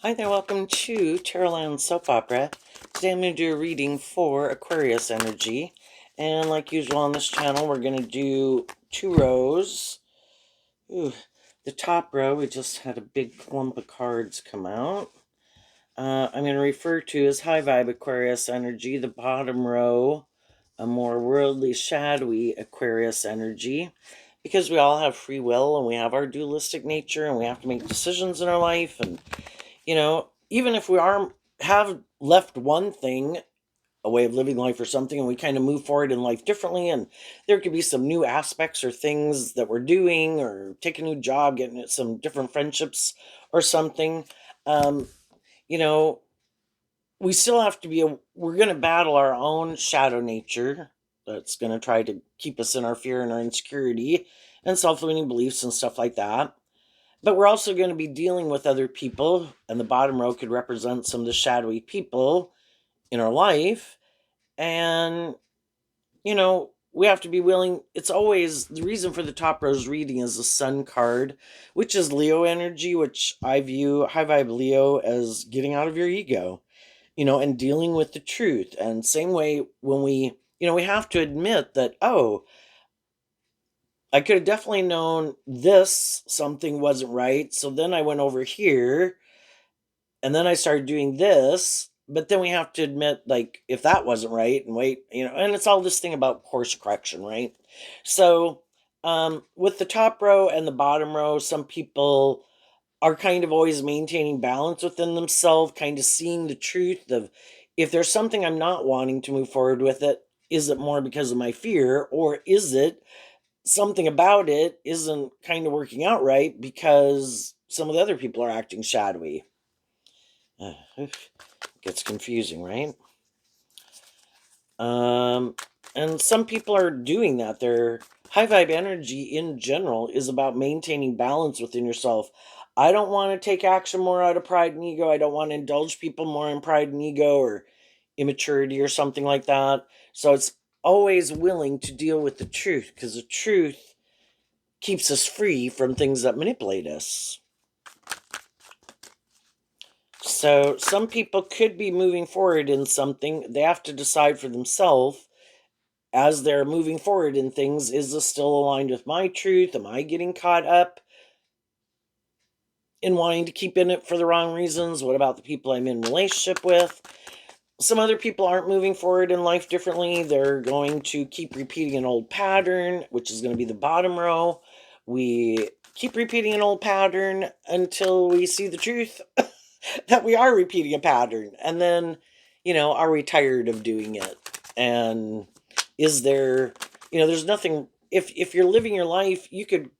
Hi there, welcome to Tarotland Soap Opera. Today I'm going to do a reading for Aquarius energy. And like usual on this channel, we're going to do two rows. Ooh, the top row, we just had a big clump of cards come out. I'm going to refer to as high vibe Aquarius energy. The bottom row, a more worldly, shadowy Aquarius energy. Because we all have free will and we have our dualistic nature and we have to make decisions in our life. And even if we have left one thing, a way of living life or something, and we kind of move forward in life differently, and there could be some new aspects or things that we're doing, or take a new job, getting some different friendships or something. Um, you know, we still have to we're going to battle our own shadow nature that's going to try to keep us in our fear and our insecurity and self-limiting beliefs and stuff like that. But we're also going to be dealing with other people, and the bottom row could represent some of the shadowy people in our life. And, we have to be willing. It's always the reason for the top row's reading is the Sun card, which is Leo energy, which I view high vibe Leo as getting out of your ego, and dealing with the truth. And same way when we have to admit that, oh, I could have definitely known this something wasn't right. So then I went over here and then I started doing this. But then we have to admit, like, if that wasn't right and wait, and it's all this thing about course correction, right? So with the top row and the bottom row, some people are kind of always maintaining balance within themselves, kind of seeing the truth of if there's something I'm not wanting to move forward with it, is it more because of my fear, or is it something about it isn't kind of working out right because some of the other people are acting shadowy. Gets confusing, right? And some people are doing that. Their high vibe energy in general is about maintaining balance within yourself. I don't want to take action more out of pride and ego. I don't want to indulge people more in pride and ego or immaturity or something like that. So it's always willing to deal with the truth, because the truth keeps us free from things that manipulate us. So some people could be moving forward in something. They have to decide for themselves as they're moving forward in things, is this still aligned with my truth? Am I getting caught up in wanting to keep in it for the wrong reasons? What about the people I'm in relationship with? Some other people aren't moving forward in life differently. They're going to keep repeating an old pattern, which is going to be the bottom row. We keep repeating an old pattern until we see the truth that we are repeating a pattern. And then, are we tired of doing it? And is there, there's nothing, if you're living your life, you could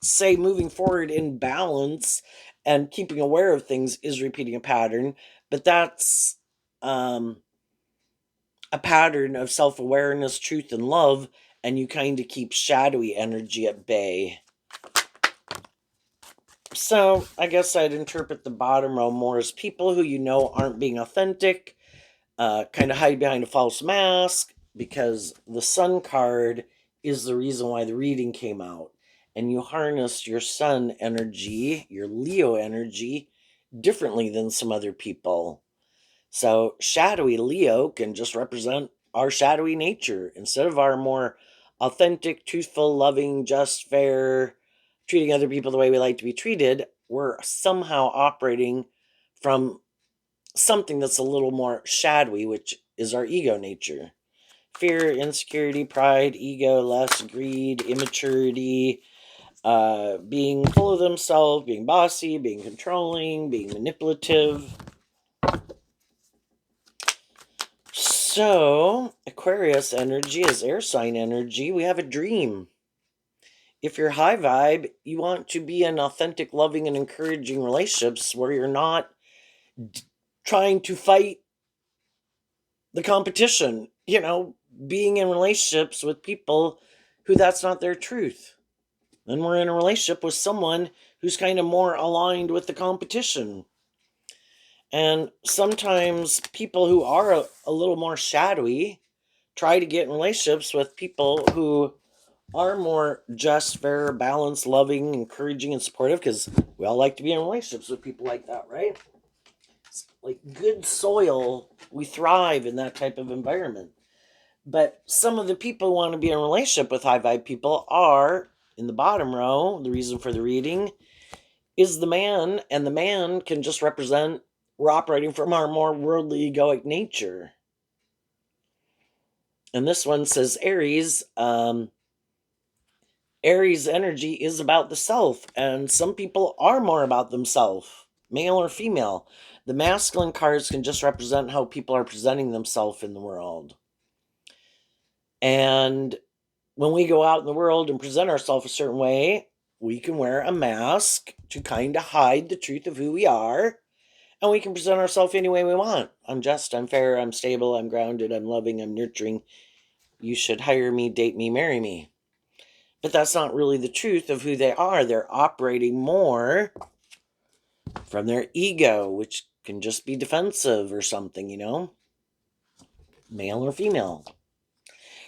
say moving forward in balance and keeping aware of things is repeating a pattern, but that's um, a pattern of self-awareness, truth, and love, and you kind of keep shadowy energy at bay. So I guess I'd interpret the bottom row more as people who aren't being authentic, kind of hide behind a false mask, because the Sun card is the reason why the reading came out. And you harness your Sun energy, your Leo energy, differently than some other people. So shadowy Leo can just represent our shadowy nature instead of our more authentic, truthful, loving, just, fair, treating other people the way we like to be treated. We're somehow operating from something that's a little more shadowy, which is our ego nature. Fear, insecurity, pride, ego, lust, greed, immaturity, being full of themselves, being bossy, being controlling, being manipulative. So, Aquarius energy is air sign energy. We have a dream. If you're high vibe, you want to be in authentic, loving, and encouraging relationships where you're not trying to fight the competition, being in relationships with people who that's not their truth. Then we're in a relationship with someone who's kind of more aligned with the competition. And sometimes people who are a little more shadowy try to get in relationships with people who are more just, fair, balanced, loving, encouraging, and supportive, because we all like to be in relationships with people like that, right? like good soil. We thrive in that type of environment. But some of the people who want to be in a relationship with high vibe people are in the bottom row. The reason for the reading is the man, and the man can just represent we're operating from our more worldly egoic nature. And this one says Aries. Aries energy is about the self, and some people are more about themselves, male or female. The masculine cards can just represent how people are presenting themselves in the world. And when we go out in the world and present ourselves a certain way, we can wear a mask to kind of hide the truth of who we are. And we can present ourselves any way we want. I'm just, I'm fair, I'm stable, I'm grounded, I'm loving, I'm nurturing. You should hire me, date me, marry me. But that's not really the truth of who they are. They're operating more from their ego, which can just be defensive or something, male or female.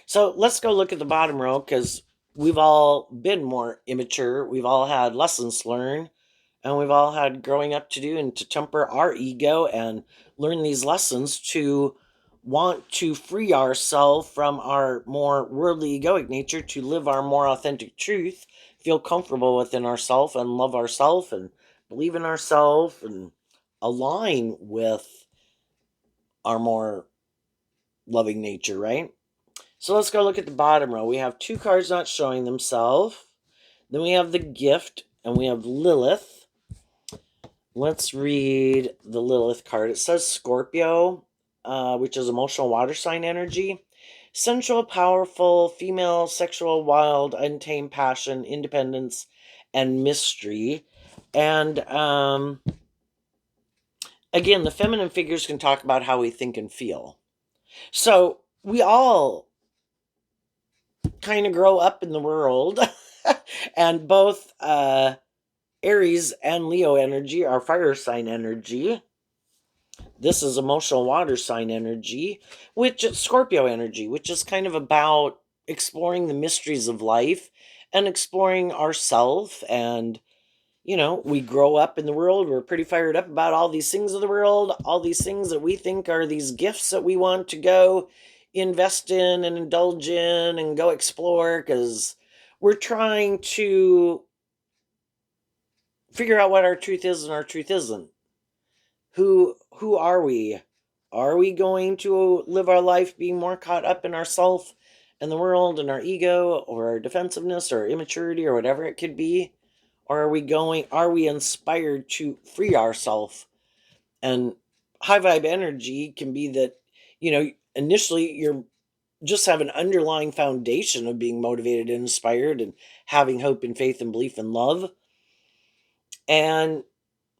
So let's go look at the bottom row, because we've all been more immature. We've all had lessons to learn, and we've all had growing up to do and to temper our ego and learn these lessons to want to free ourselves from our more worldly egoic nature to live our more authentic truth, feel comfortable within ourselves and love ourselves and believe in ourselves and align with our more loving nature, right? So let's go look at the bottom row. We have two cards not showing themselves. Then we have the gift, and we have Lilith. Let's read the Lilith card. It says Scorpio, which is emotional water sign energy. Sensual, powerful, female, sexual, wild, untamed passion, independence, and mystery. And again, the feminine figures can talk about how we think and feel. So we all kind of grow up in the world, and both Aries and Leo energy are fire sign energy. This is emotional water sign energy, which is Scorpio energy, which is kind of about exploring the mysteries of life and exploring ourself. And we grow up in the world, we're pretty fired up about all these things of the world, all these things that we think are these gifts that we want to go invest in and indulge in and go explore, because we're trying to figure out what our truth is and our truth isn't. Who are we? Are we going to live our life being more caught up in ourself and the world and our ego or our defensiveness or immaturity or whatever it could be? Or are we inspired to free ourselves? And high vibe energy can be that, initially you're just have an underlying foundation of being motivated and inspired and having hope and faith and belief and love, and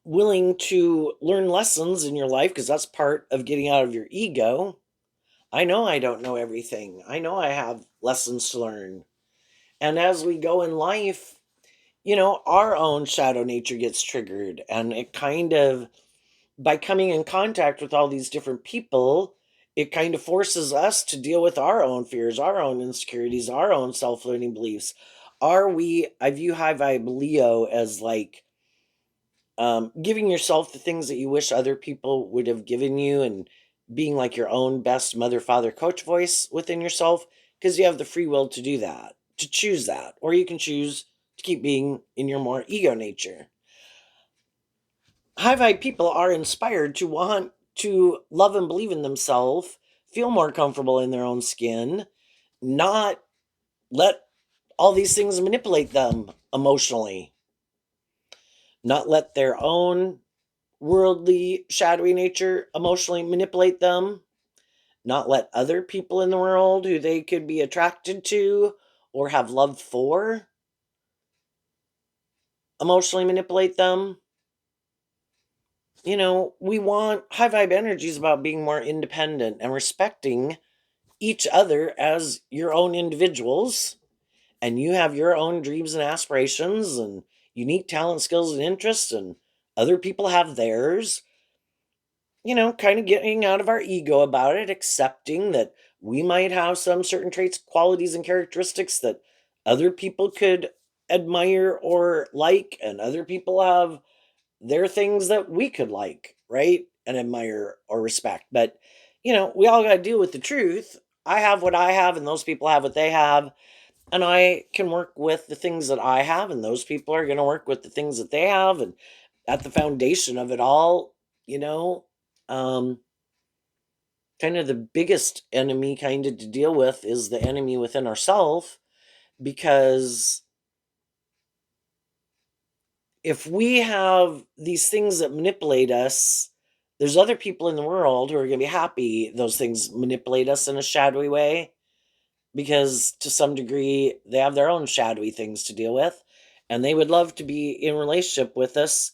willing to learn lessons in your life, because that's part of getting out of your ego. I know I don't know everything. I know I have lessons to learn. And as we go in life, our own shadow nature gets triggered, and it kind of, by coming in contact with all these different people, it kind of forces us to deal with our own fears, our own insecurities, our own self-learning beliefs. I view high vibe Leo as like giving yourself the things that you wish other people would have given you, and being like your own best mother, father, coach voice within yourself, because you have the free will to do that, to choose that, or you can choose to keep being in your more ego nature. High vibe people are inspired to want to love and believe in themselves, feel more comfortable in their own skin, not let all these things manipulate them emotionally, not let their own worldly, shadowy nature emotionally manipulate them, not let other people in the world who they could be attracted to or have love for emotionally manipulate them. We want high vibe energies about being more independent and respecting each other as your own individuals. And you have your own dreams and aspirations and unique talent, skills, and interests, and other people have theirs. Kind of getting out of our ego about it, accepting that we might have some certain traits, qualities, and characteristics that other people could admire or like, and other people have their things that we could like, right? and admire or respect. But, we all got to deal with the truth. I have what I have, and those people have what they have. And I can work with the things that I have, and those people are going to work with the things that they have. And at the foundation of it all, you know, um, kind of the biggest enemy kind of to deal with is the enemy within ourselves, because if we have these things that manipulate us, there's other people in the world who are going to be happy those things manipulate us in a shadowy way, because to some degree they have their own shadowy things to deal with, and they would love to be in relationship with us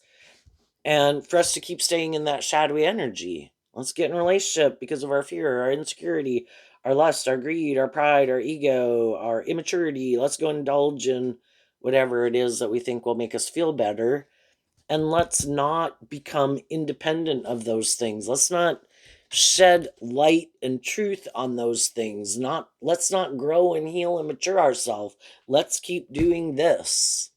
and for us to keep staying in that shadowy energy. Let's get in a relationship because of our fear, our insecurity, our lust, our greed, our pride, our ego, our immaturity. Let's go indulge in whatever it is that we think will make us feel better. And let's not become independent of those things. Let's not shed light and truth on those things. Let's not grow and heal and mature ourselves. Let's keep doing this.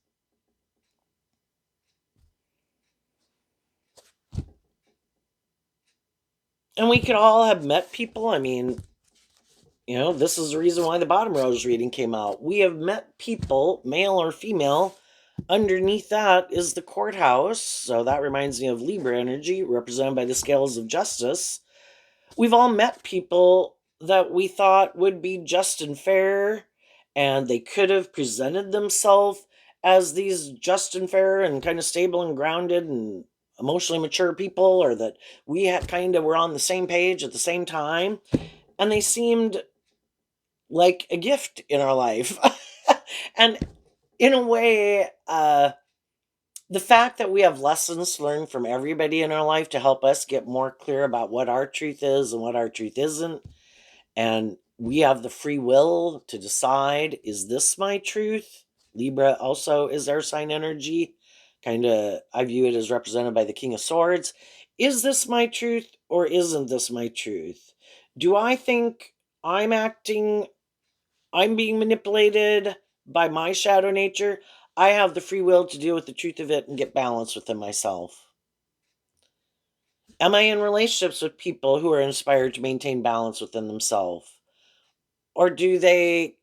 And we could all have met people. I mean, this is the reason why the bottom rose reading came out. We have met people, male or female. Underneath that is the courthouse. So that reminds me of Libra energy, represented by the scales of justice. We've all met people that we thought would be just and fair, and they could have presented themselves as these just and fair and kind of stable and grounded and emotionally mature people, or that we had kind of were on the same page at the same time, and they seemed like a gift in our life. And in a way, the fact that we have lessons to learn from everybody in our life to help us get more clear about what our truth is and what our truth isn't, and we have the free will to decide, is this my truth? Libra also is air sign energy. Kind of, I view it as represented by the King of Swords. Is this my truth or isn't this my truth? Do I think I'm I'm being manipulated by my shadow nature? I have the free will to deal with the truth of it and get balance within myself. Am I in relationships with people who are inspired to maintain balance within themselves? Or do they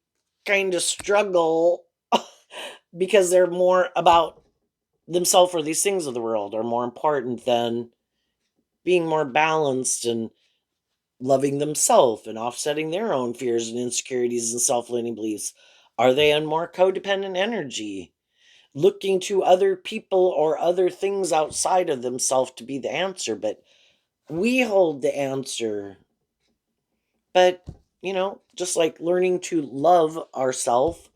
kind of struggle because they're more about themselves, or these things of the world are more important than being more balanced and loving themselves and offsetting their own fears and insecurities and self-limiting beliefs? Are they in more codependent energy, looking to other people or other things outside of themselves to be the answer? But we hold the answer. But, just like learning to love ourselves,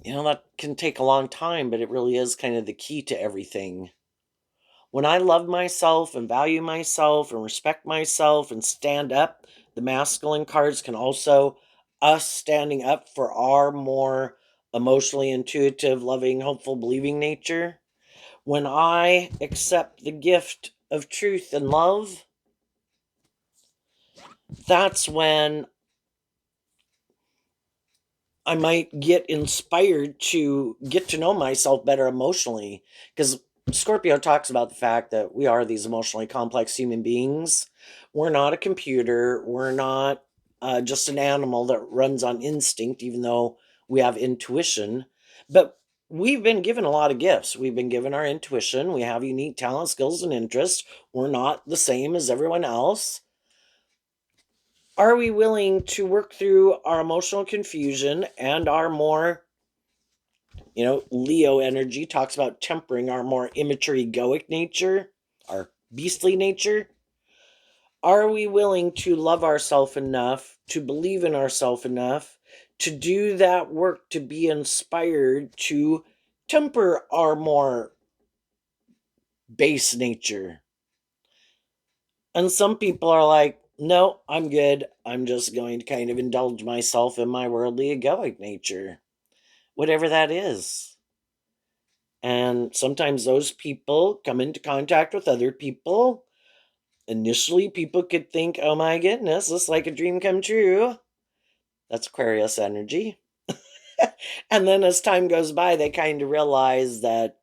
that can take a long time, but it really is kind of the key to everything. When I love myself and value myself and respect myself and stand up, the masculine cards can also us standing up for our more emotionally intuitive, loving, hopeful, believing nature. When I accept the gift of truth and love, that's when I might get inspired to get to know myself better emotionally. Because Scorpio talks about the fact that we are these emotionally complex human beings. We're not a computer. We're not just an animal that runs on instinct, even though we have intuition. But we've been given a lot of gifts. We've been given our intuition. We have unique talents, skills, and interests. We're not the same as everyone else. Are we willing to work through our emotional confusion and our more, Leo energy talks about tempering our more immature egoic nature, our beastly nature? Are we willing to love ourselves enough, to believe in ourselves enough, to do that work, to be inspired to temper our more base nature? And some people are like, no, I'm good. I'm just going to kind of indulge myself in my worldly egoic nature, whatever that is. And sometimes those people come into contact with other people. Initially, people could think, oh my goodness, this is like a dream come true. That's Aquarius energy. And then as time goes by, they kind of realize that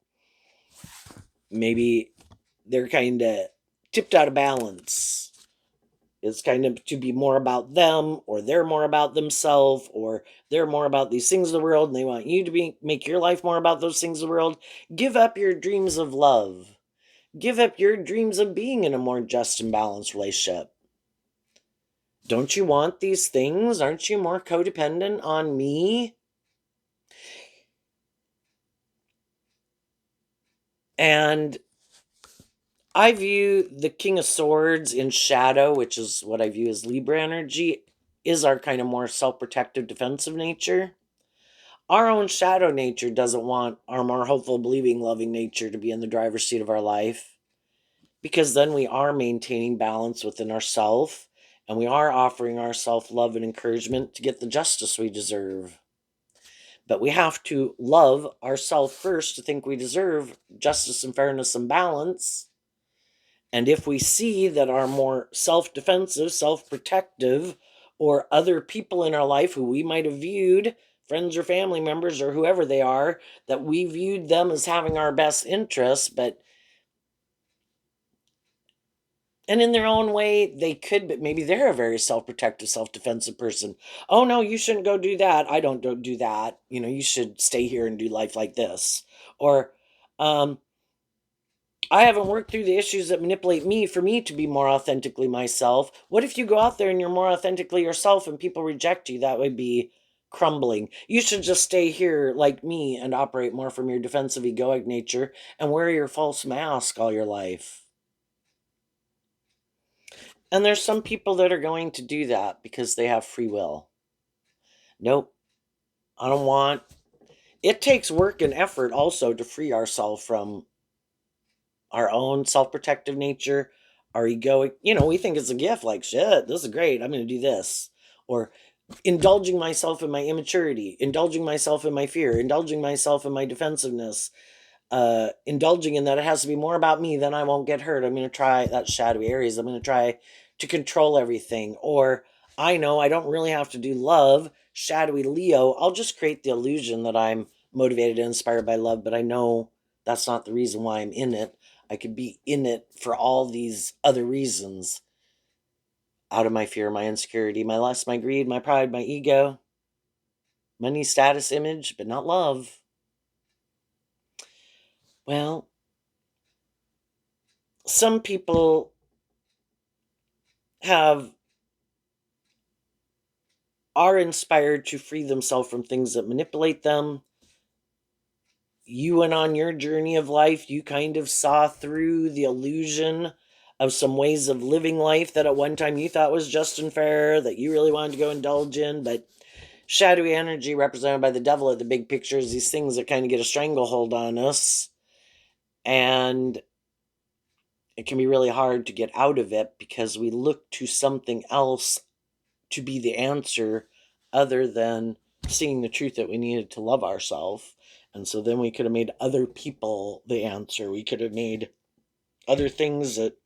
maybe they're kind of tipped out of balance. It's kind of to be more about them, or they're more about themselves, or they're more about these things of the world, and they want you to make your life more about those things of the world. Give up your dreams of love. Give up your dreams of being in a more just and balanced relationship. Don't you want these things? Aren't you more codependent on me? And I view the King of Swords in shadow, which is what I view as Libra energy, is our kind of more self-protective, defensive nature. Our own shadow nature doesn't want our more hopeful, believing, loving nature to be in the driver's seat of our life, because then we are maintaining balance within ourself, and we are offering ourself love and encouragement to get the justice we deserve. But we have to love ourselves first to think we deserve justice and fairness and balance. And if we see that our more self-defensive, self-protective, or other people in our life who we might have viewed, friends or family members or whoever they are, that we viewed them as having our best interests, and in their own way, they could, but maybe they're a very self-protective, self-defensive person. Oh no, you shouldn't go do that. I don't do that. You should stay here and do life like this. Or, I haven't worked through the issues that manipulate me for me to be more authentically myself. What if you go out there and you're more authentically yourself and people reject you? That would be crumbling. You should just stay here like me and operate more from your defensive, egoic nature and wear your false mask all your life. And there's some people that are going to do that because they have free will. Nope, I don't want. It takes work and effort also to free ourselves from our own self-protective nature, our egoic, we think it's a gift, like, shit, this is great, I'm going to do this. Or indulging myself in my immaturity, indulging myself in my fear, indulging myself in my defensiveness, indulging in that it has to be more about me, then I won't get hurt. I'm going to try that shadowy areas. I'm going to try to control everything. Or I know I don't really have to do love, shadowy Leo. I'll just create the illusion that I'm motivated and inspired by love, but I know that's not the reason why I'm in it. I could be in it for all these other reasons, out of my fear, my insecurity, my lust, my greed, my pride, my ego, money, status, image, but not love. Well, some people are inspired to free themselves from things that manipulate them. You went on your journey of life, you kind of saw through the illusion of some ways of living life that at one time you thought was just and fair, that you really wanted to go indulge in. But shadowy energy represented by the devil at the big picture is these things that kind of get a stranglehold on us, and it can be really hard to get out of it because we look to something else to be the answer other than seeing the truth that we needed to love ourselves. And so then we could have made other people the answer. We could have made other things that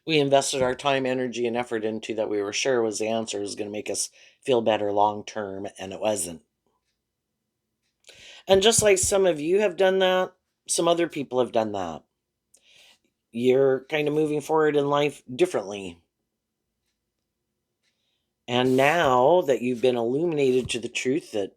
we invested our time, energy, and effort into that we were sure was the answer, was going to make us feel better long term, and it wasn't. And just like some of you have done that, some other people have done that. You're kind of moving forward in life differently. And now that you've been illuminated to the truth that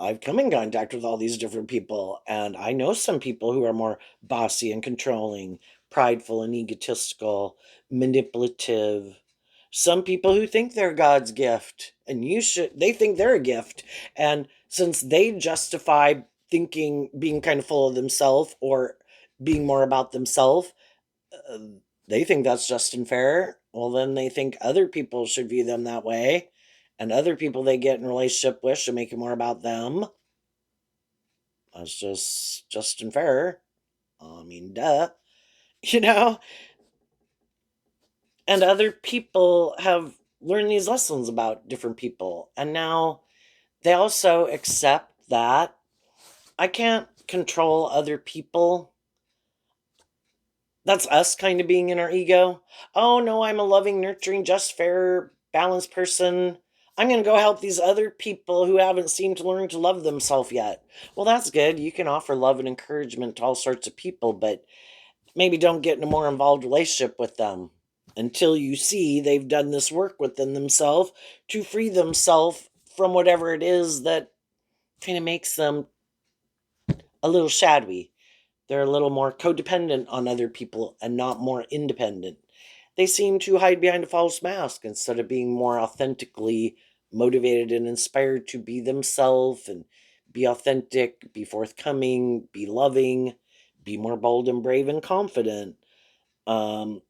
I've come in contact with all these different people, and I know some people who are more bossy and controlling, prideful and egotistical, manipulative. Some people who think they're God's gift, and they think they're a gift. And since they justify thinking, being kind of full of themselves or being more about themselves, uh, they think that's just and fair. Well, then they think other people should view them that way, and other people they get in relationship with should make it more about them. That's just and fair. I mean, duh. You know? And other people have learned these lessons about different people. And now they also accept that I can't control other people. That's us kind of being in our ego. Oh no, I'm a loving, nurturing, just, fair, balanced person. I'm going to go help these other people who haven't seemed to learn to love themselves yet. Well, that's good. You can offer love and encouragement to all sorts of people, but maybe don't get in a more involved relationship with them until you see they've done this work within themselves to free themselves from whatever it is that kind of makes them a little shadowy. They're a little more codependent on other people and not more independent. They seem to hide behind a false mask instead of being more authentically motivated and inspired to be themselves and be authentic, be forthcoming, be loving, be more bold and brave and confident. Um,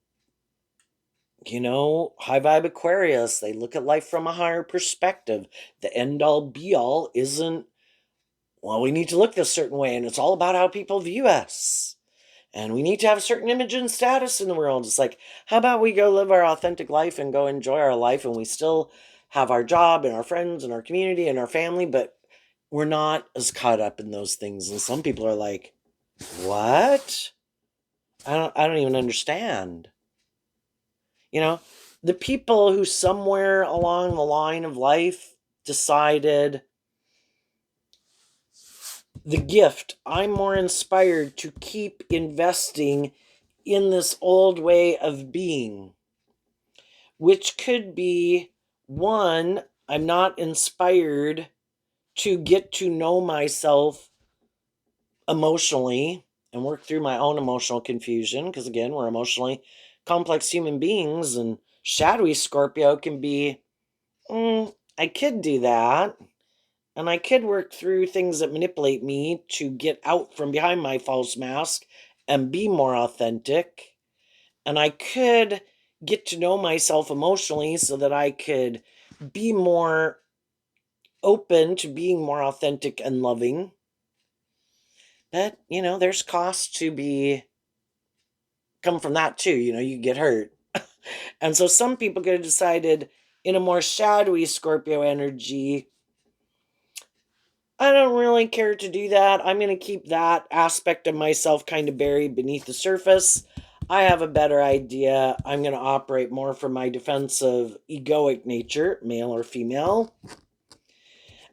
High vibe Aquarius, they look at life from a higher perspective. The end all be all isn't, well, we need to look this certain way, and it's all about how people view us. And we need to have a certain image and status in the world. It's like, how about we go live our authentic life and go enjoy our life, and we still have our job and our friends and our community and our family, but we're not as caught up in those things. And some people are like, what? I don't even understand. You know, the people who somewhere along the line of life decided the gift, I'm more inspired to keep investing in this old way of being, which could be one, I'm not inspired to get to know myself emotionally and work through my own emotional confusion, because again, we're emotionally complex human beings, and shadowy Scorpio can be, I could do that. And I could work through things that manipulate me to get out from behind my false mask and be more authentic. And I could get to know myself emotionally so that I could be more open to being more authentic and loving. But, there's cost to be come from that too. You get hurt. And so some people could have decided in a more shadowy Scorpio energy, I don't really care to do that. I'm going to keep that aspect of myself kind of buried beneath the surface. I have a better idea. I'm going to operate more from my defensive, egoic nature, male or female.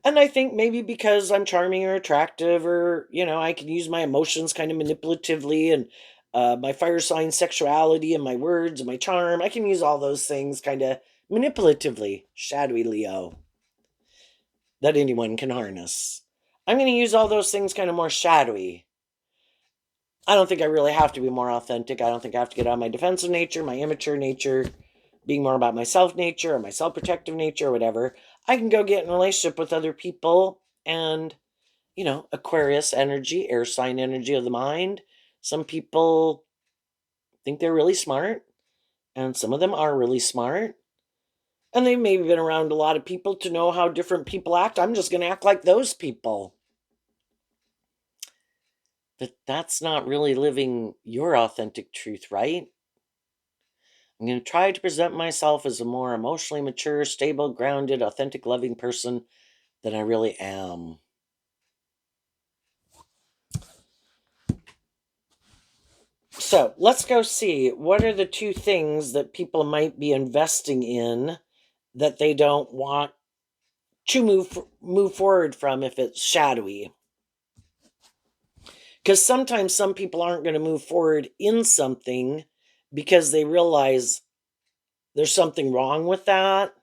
And I think maybe because I'm charming or attractive, or, I can use my emotions kind of manipulatively, and my fire sign sexuality and my words and my charm, I can use all those things kind of manipulatively. Shadowy Leo, that anyone can harness. I'm going to use all those things kind of more shadowy. I don't think I really have to be more authentic. I don't think I have to get out of my defensive nature, my immature nature, being more about my self nature or my self protective nature or whatever. I can go get in a relationship with other people and, Aquarius energy, air sign energy of the mind. Some people think they're really smart, and some of them are really smart. And they've maybe been around a lot of people to know how different people act. I'm just going to act like those people. But that's not really living your authentic truth, right? I'm going to try to present myself as a more emotionally mature, stable, grounded, authentic, loving person than I really am. So let's go see what are the two things that people might be investing in that they don't want to move forward from if it's shadowy. Because sometimes some people aren't going to move forward in something because they realize there's something wrong with that.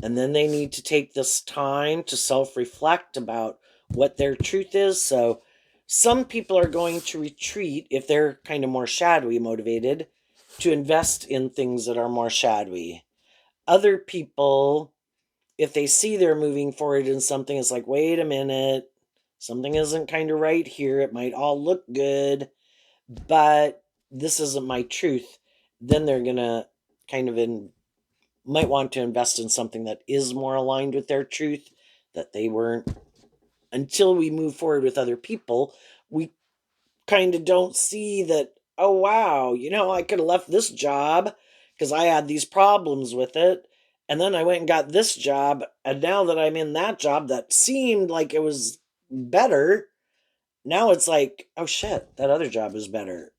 And then they need to take this time to self-reflect about what their truth is. So some people are going to retreat if they're kind of more shadowy motivated to invest in things that are more shadowy. Other people, if they see they're moving forward in something, it's like, wait a minute, something isn't kind of right here. It might all look good, but this isn't my truth. Then they're going to kind of might want to invest in something that is more aligned with their truth, that they weren't. Until we move forward with other people, we kind of don't see that, oh wow, I could have left this job because I had these problems with it, and then I went and got this job, and now that I'm in that job that seemed like it was better, now it's like, oh shit, that other job is better.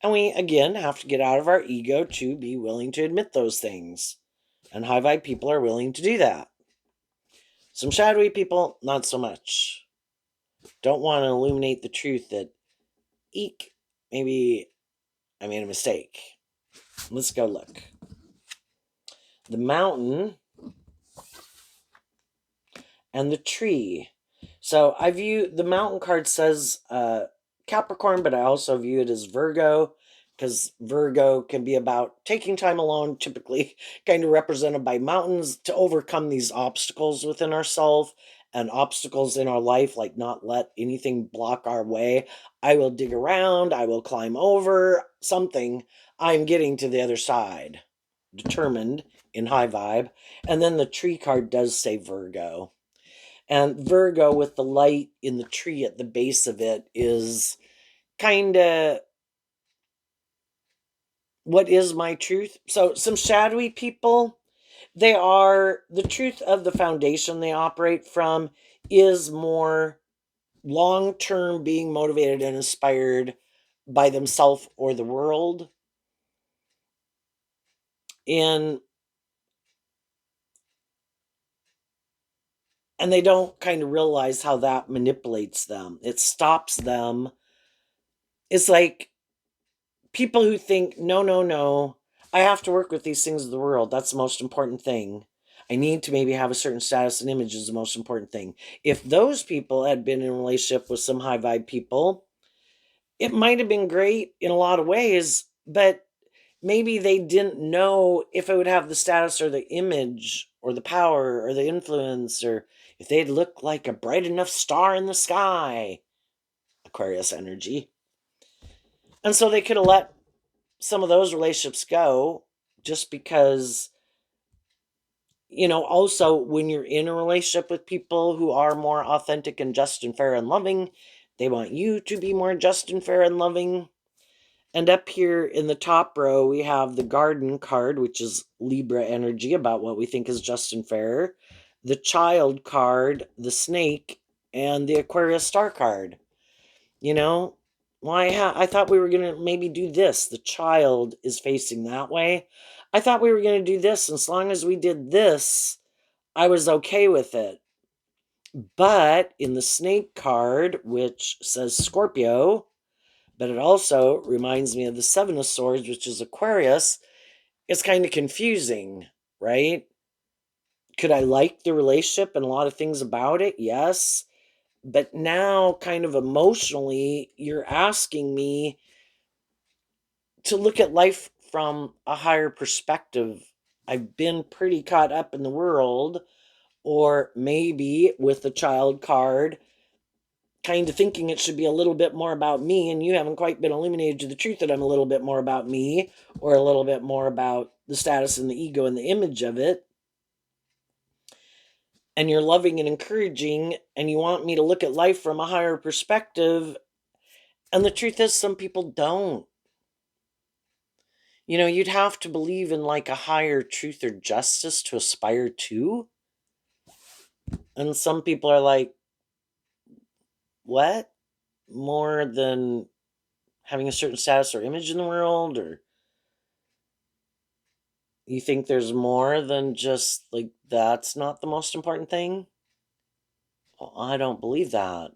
And we, again, have to get out of our ego to be willing to admit those things. And high vibe people are willing to do that. Some shadowy people, not so much. Don't want to illuminate the truth that, eek, maybe I made a mistake. Let's go look. The mountain and the tree. So I view the mountain card says Capricorn, but I also view it as Virgo because Virgo can be about taking time alone, typically kind of represented by mountains to overcome these obstacles within ourselves and obstacles in our life, like not let anything block our way. I will dig around, I will climb over something. I'm getting to the other side, determined in high vibe. And then the tree card does say Virgo. And Virgo, with the light in the tree at the base of it, is kind of what is my truth. So, some shadowy people, they are the truth of the foundation they operate from is more long term being motivated and inspired by themselves or the world. And they don't kind of realize how that manipulates them. It stops them. It's like people who think, no, no, no, I have to work with these things of the world. That's the most important thing. I need to maybe have a certain status and image is the most important thing. If those people had been in a relationship with some high vibe people, it might have been great in a lot of ways, but maybe they didn't know if it would have the status or the image or the power or the influence or if they'd look like a bright enough star in the sky. Aquarius energy. And so they could have let some of those relationships go just because, also when you're in a relationship with people who are more authentic and just and fair and loving, they want you to be more just and fair and loving. And up here in the top row, we have the garden card, which is Libra energy about what we think is just and fair, the child card, the snake, and the Aquarius star card. I thought we were going to maybe do this. The child is facing that way. I thought we were going to do this. As long as we did this, I was okay with it. But in the snake card, which says Scorpio, but it also reminds me of the Seven of Swords, which is Aquarius, it's kind of confusing, right? Could I like the relationship and a lot of things about it? Yes. But now, kind of emotionally, you're asking me to look at life from a higher perspective. I've been pretty caught up in the world, or maybe with the child card, kind of thinking it should be a little bit more about me, and you haven't quite been illuminated to the truth that I'm a little bit more about me, or a little bit more about the status and the ego and the image of it. And you're loving and encouraging, and you want me to look at life from a higher perspective. And the truth is, some people don't. You'd have to believe in like a higher truth or justice to aspire to. And some people are like, what? More than having a certain status or image in the world? Or you think there's more than just like that's not the most important thing? Well, I don't believe that.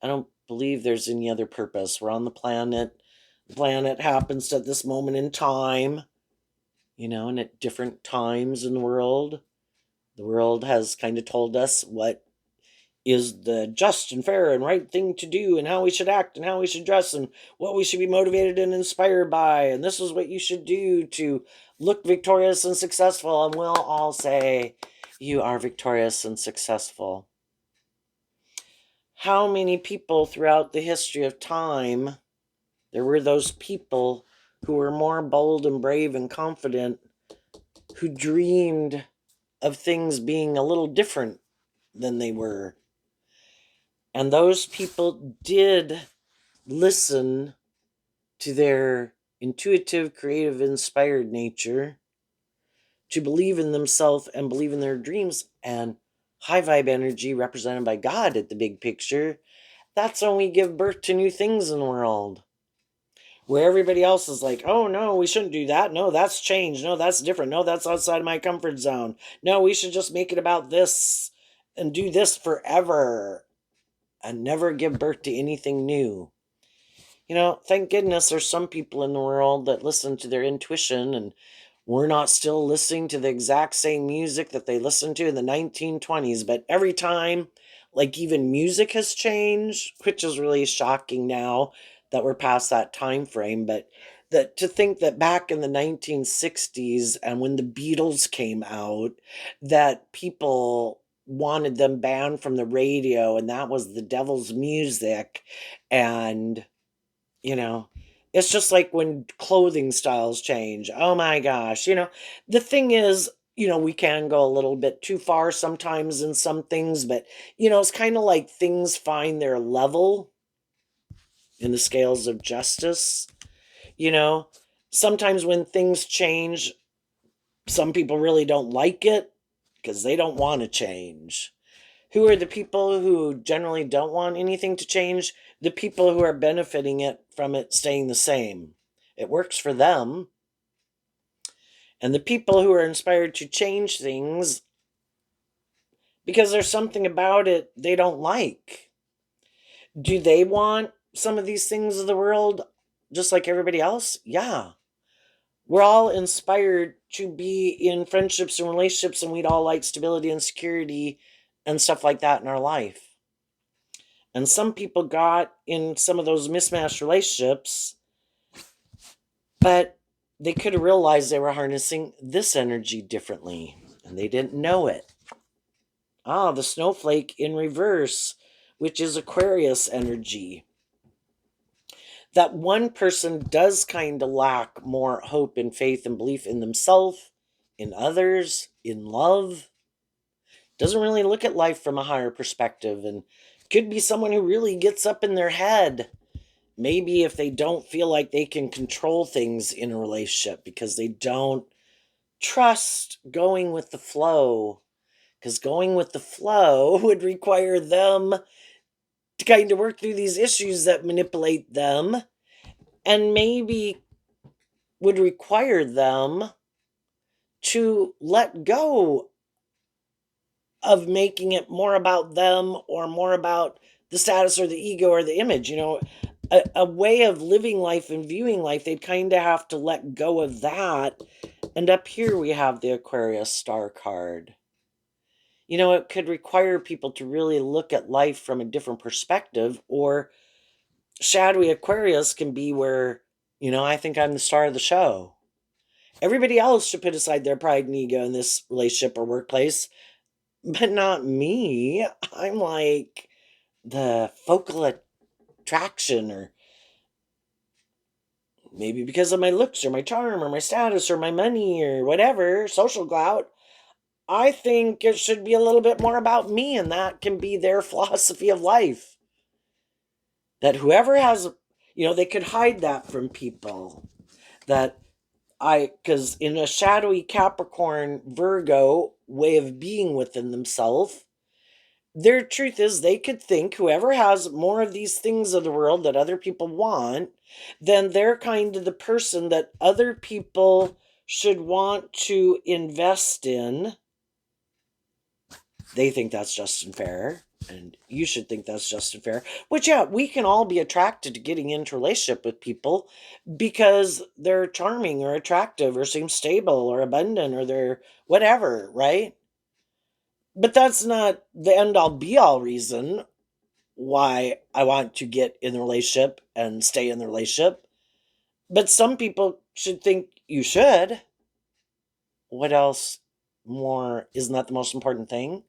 I don't believe there's any other purpose. We're on the planet. The planet happens at this moment in time, and at different times in the world. The world has kind of told us what is the just and fair and right thing to do and how we should act and how we should dress and what we should be motivated and inspired by. And this is what you should do to look victorious and successful. And we'll all say, you are victorious and successful. How many people throughout the history of time, there were those people who were more bold and brave and confident, who dreamed of things being a little different than they were. And those people did listen to their intuitive, creative, inspired nature, to believe in themselves and believe in their dreams. And high vibe energy, represented by God at the big picture, that's when we give birth to new things in the world. Where everybody else is like, oh no, we shouldn't do that. No, that's change. No, that's different. No, that's outside of my comfort zone. No, we should just make it about this and do this forever and never give birth to anything new. Thank goodness there's some people in the world that listen to their intuition, and we're not still listening to the exact same music that they listened to in the 1920s. But every time, like even music has changed, which is really shocking now that we're past that time frame. But that to think that back in the 1960s and when the Beatles came out, that people wanted them banned from the radio and that was the devil's music. And you know, it's just like when clothing styles change. Oh my gosh. The thing is, we can go a little bit too far sometimes in some things, but, it's kind of like things find their level in the scales of justice. You know, Sometimes when things change, some people really don't like it because they don't want to change. Who are the people who generally don't want anything to change? The people who are benefiting from it staying the same. It works for them. And the people who are inspired to change things because there's something about it they don't like. Do they want some of these things of the world just like everybody else? Yeah. We're all inspired to be in friendships and relationships, and we'd all like stability and security and stuff like that in our life. And some people got in some of those mismatched relationships, but they could have realized they were harnessing this energy differently and they didn't know it. The snowflake in reverse, which is Aquarius energy. That one person does kind of lack more hope and faith and belief in themselves, in others, in love. Doesn't really look at life from a higher perspective, and could be someone who really gets up in their head. Maybe if they don't feel like they can control things in a relationship because they don't trust going with the flow. Because going with the flow would require them to kind of work through these issues that manipulate them, and maybe would require them to let go of making it more about them or more about the status or the ego or the image. A way of living life and viewing life, they'd kind of have to let go of that. And up here we have the Aquarius star card. It could require people to really look at life from a different perspective, or shadowy Aquarius can be where, I think I'm the star of the show. Everybody else should put aside their pride and ego in this relationship or workplace, but not me. I'm like the focal attraction, or maybe because of my looks or my charm or my status or my money or whatever, social clout. I think it should be a little bit more about me, and that can be their philosophy of life. That whoever has, they could hide that from people. Because in a shadowy Capricorn Virgo way of being within themselves, their truth is they could think whoever has more of these things of the world that other people want, then they're kind of the person that other people should want to invest in. They think that's just and fair, and you should think that's just and fair. Which, yeah, we can all be attracted to getting into a relationship with people because they're charming or attractive or seem stable or abundant or they're whatever, right? But that's not the end all be all reason why I want to get in the relationship and stay in the relationship. But some people should think you should. What else more? Isn't that the most important thing?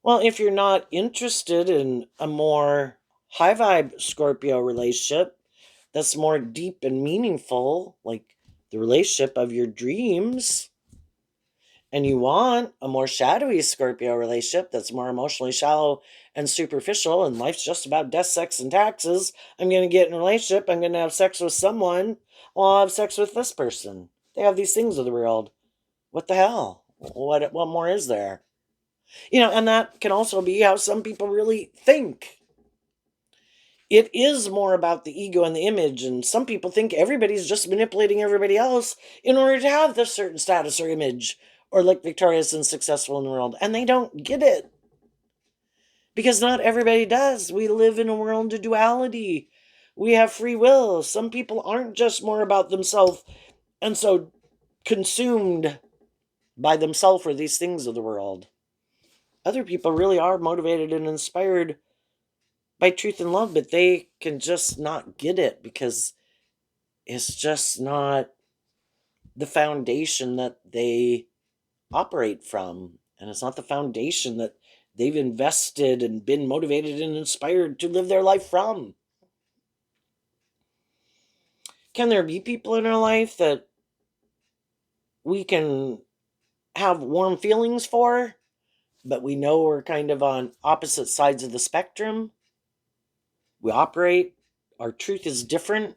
Well, if you're not interested in a more high vibe Scorpio relationship that's more deep and meaningful, like the relationship of your dreams, and you want a more shadowy Scorpio relationship that's more emotionally shallow and superficial, and life's just about death, sex, and taxes, I'm going to get in a relationship, I'm going to have sex with someone, well, I'll have sex with this person. They have these things of the world. What the hell? What more is there? And that can also be how some people really think. It is more about the ego and the image, and some people think everybody's just manipulating everybody else in order to have this certain status or image or look victorious and successful in the world, and they don't get it. Because not everybody does. We live in a world of duality. We have free will. Some people aren't just more about themselves and so consumed by themselves or these things of the world. Other people really are motivated and inspired by truth and love, but they can just not get it because it's just not the foundation that they operate from. And it's not the foundation that they've invested and been motivated and inspired to live their life from. Can there be people in our life that we can have warm feelings for, but we know we're kind of on opposite sides of the spectrum? We operate, our truth is different,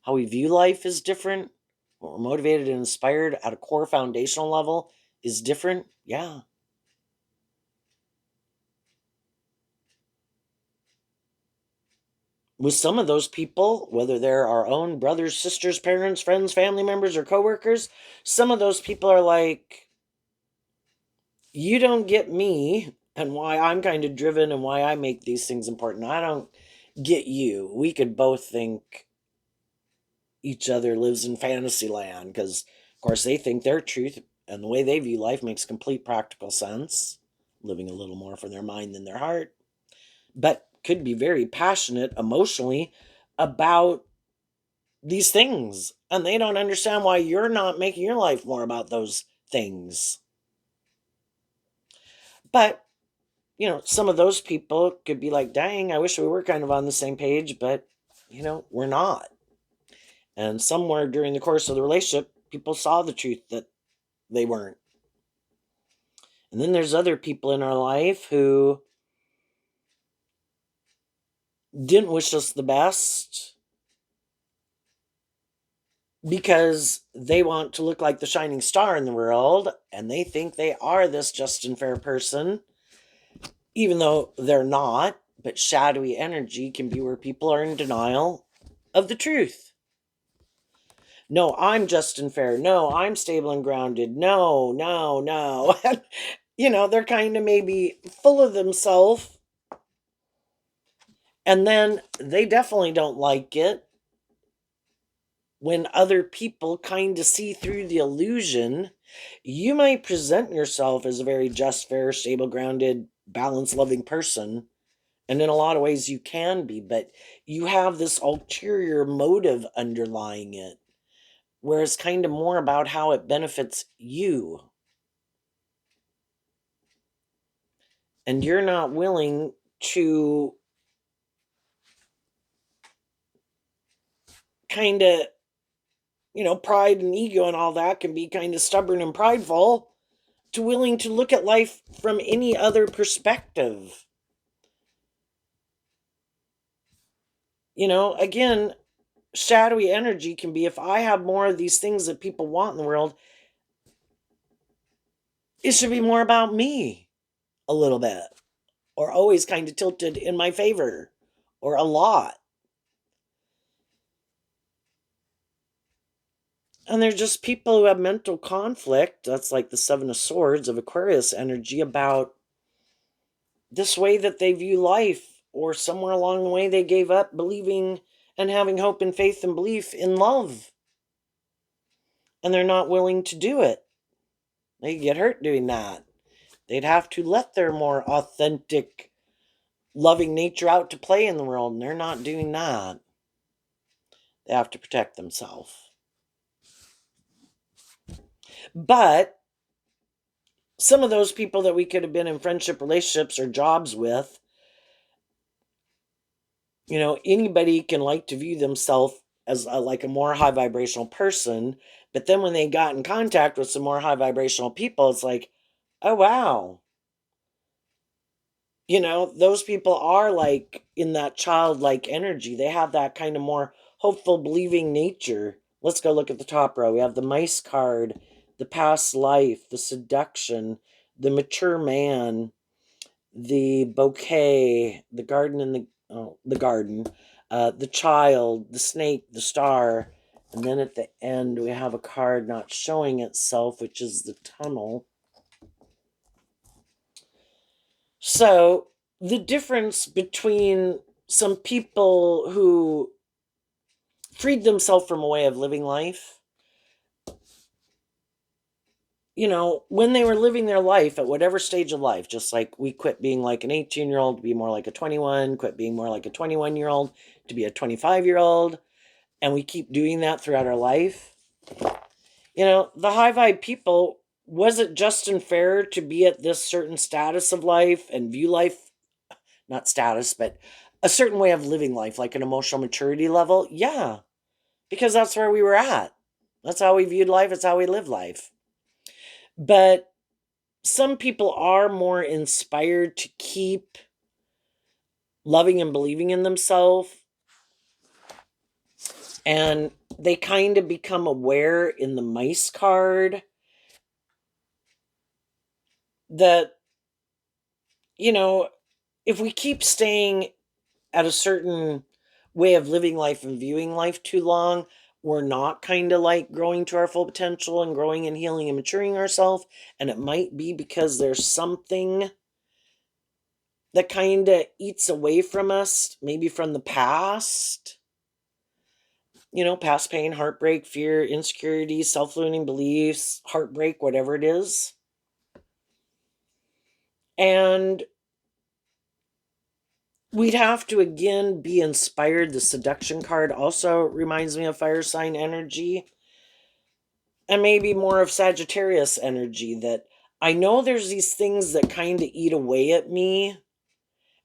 how we view life is different, what we're motivated and inspired at a core foundational level is different. Yeah. With some of those people, whether they're our own brothers, sisters, parents, friends, family members, or coworkers, some of those people are like, you don't get me and why I'm kind of driven and why I make these things important. I don't get you. We could both think each other lives in fantasy land because, of course, they think their truth and the way they view life makes complete practical sense, living a little more from their mind than their heart, but could be very passionate emotionally about these things. And they don't understand why you're not making your life more about those things. But, some of those people could be like, dang, I wish we were kind of on the same page, but, we're not. And somewhere during the course of the relationship, people saw the truth that they weren't. And then there's other people in our life who didn't wish us the best because they want to look like the shining star in the world and they think they are this just and fair person, even though they're not. But shadowy energy can be where people are in denial of the truth. No, I'm just and fair. No, I'm stable and grounded. No, no, no. They're kind of maybe full of themselves. And then they definitely don't like it when other people kind of see through the illusion. You might present yourself as a very just, fair, stable, grounded, balance loving person. And in a lot of ways you can be, but you have this ulterior motive underlying it, where it's kind of more about how it benefits you. And you're not willing to kind of, pride and ego and all that can be kind of stubborn and prideful, to willing to look at life from any other perspective. Again, shadowy energy can be, if I have more of these things that people want in the world, it should be more about me a little bit, or always kind of tilted in my favor, or a lot. And they're just people who have mental conflict. That's like the Seven of Swords of Aquarius energy, about this way that they view life, or somewhere along the way they gave up believing and having hope and faith and belief in love. And they're not willing to do it. They get hurt doing that. They'd have to let their more authentic, loving nature out to play in the world, and they're not doing that. They have to protect themselves. But some of those people that we could have been in friendship relationships or jobs with, anybody can like to view themselves as like a more high vibrational person. But then when they got in contact with some more high vibrational people, it's like, oh, wow. Those people are like in that childlike energy. They have that kind of more hopeful, believing nature. Let's go look at the top row. We have the mice card, the past life, the seduction, the mature man, the bouquet, the garden and the garden, the child, the snake, the star, and then at the end we have a card not showing itself, which is the tunnel. So the difference between some people who freed themselves from a way of living life, when they were living their life at whatever stage of life, just like we quit being like an 18-year-old to be more like a 21, quit being more like a 21-year-old to be a 25-year-old, and we keep doing that throughout our life. The high vibe people, was it just and fair to be at this certain status of life and view life, not status, but a certain way of living life, like an emotional maturity level? Yeah, because that's where we were at. That's how we viewed life. It's how we live life. But some people are more inspired to keep loving and believing in themselves, and they kind of become aware in the mice card that, if we keep staying at a certain way of living life and viewing life too long, we're not kind of like growing to our full potential and growing and healing and maturing ourselves. And it might be because there's something that kind of eats away from us, maybe from the past. Past pain, heartbreak, fear, insecurity, self-limiting beliefs, heartbreak, whatever it is. And we'd have to, again, be inspired. The seduction card also reminds me of fire sign energy. And maybe more of Sagittarius energy, that I know there's these things that kind of eat away at me.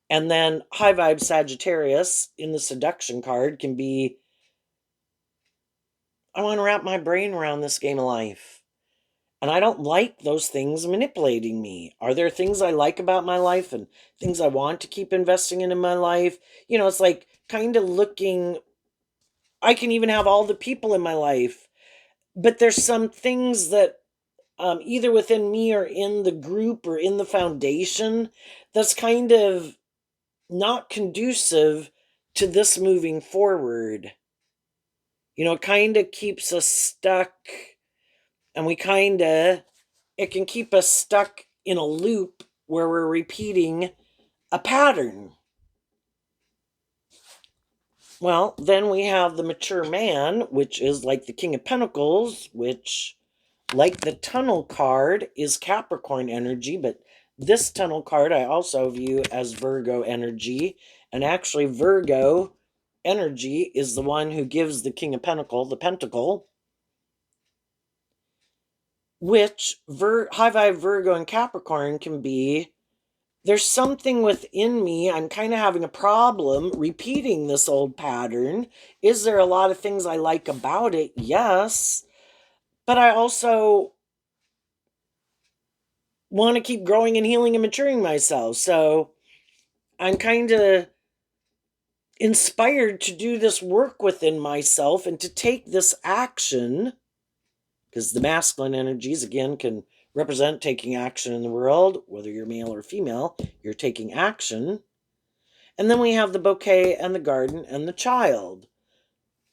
And then high vibe Sagittarius in the seduction card can be, I want to wrap my brain around this game of life. And I don't like those things manipulating me. Are there things I like about my life and things I want to keep investing in my life? It's like kind of looking, I can even have all the people in my life, but there's some things that either within me or in the group or in the foundation that's kind of not conducive to this moving forward. It kind of keeps us stuck, and it can keep us stuck in a loop where we're repeating a pattern. Well, then we have the mature man, which is like the King of Pentacles, which, like the tunnel card, is Capricorn energy, but this tunnel card I also view as Virgo energy. And actually, Virgo energy is the one who gives the King of Pentacles the pentacle, which high vibe Virgo and Capricorn can be, there's something within me, I'm kind of having a problem repeating this old pattern. Is there a lot of things I like about it? Yes. But I also want to keep growing and healing and maturing myself. So I'm kind of inspired to do this work within myself and to take this action, because the masculine energies, again, can represent taking action in the world. Whether you're male or female, you're taking action. And then we have the bouquet and the garden and the child.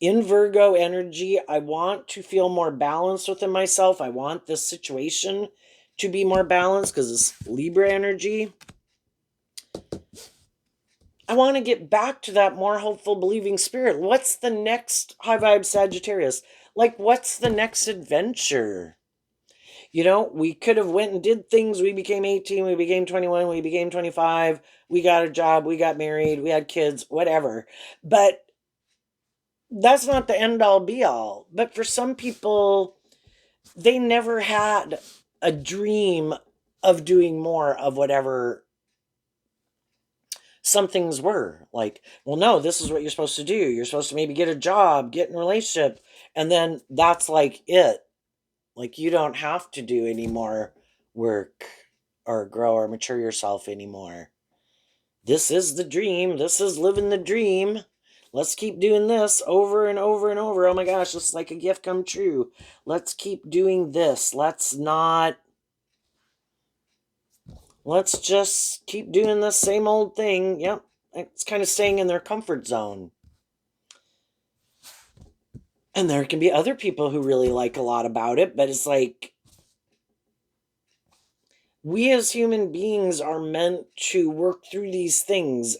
In Virgo energy, I want to feel more balanced within myself. I want this situation to be more balanced because it's Libra energy. I want to get back to that more hopeful, believing spirit. What's the next high vibe Sagittarius? Like, what's the next adventure? We could have went and did things. We became 18, we became 21, we became 25, we got a job, we got married, we had kids, whatever. But that's not the end all be all. But for some people, they never had a dream of doing more of whatever some things were. Like, well, no, this is what you're supposed to do. You're supposed to maybe get a job, get in a relationship, and then that's like it. Like, you don't have to do any more work or grow or mature yourself anymore. This is the dream. This is living the dream. Let's keep doing this over and over and over. Oh my gosh, it's like a gift come true. Let's keep doing this. Let's just keep doing the same old thing. Yep. It's kind of staying in their comfort zone. And there can be other people who really like a lot about it, but it's like, we as human beings are meant to work through these things.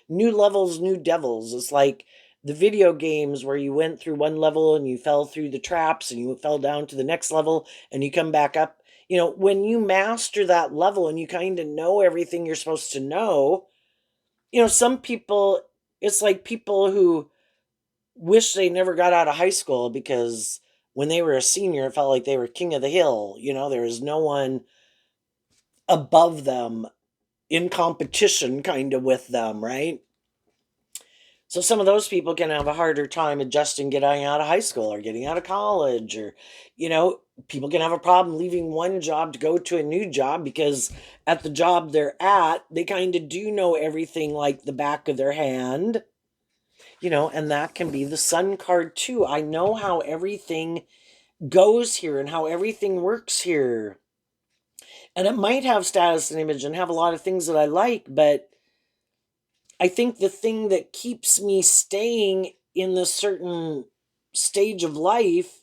new levels, new devils. It's like the video games where you went through one level and you fell through the traps and you fell down to the next level and you come back up. When you master that level and you kind of know everything you're supposed to know, some people, it's like people who wish they never got out of high school because when they were a senior, it felt like they were king of the hill. There was no one above them in competition kind of with them, right? So some of those people can have a harder time adjusting getting out of high school or getting out of college, or, people can have a problem leaving one job to go to a new job because at the job they're at, they kind of do know everything like the back of their hand, and that can be the sun card too. I know how everything goes here and how everything works here. And it might have status and image and have a lot of things that I like, but I think the thing that keeps me staying in this certain stage of life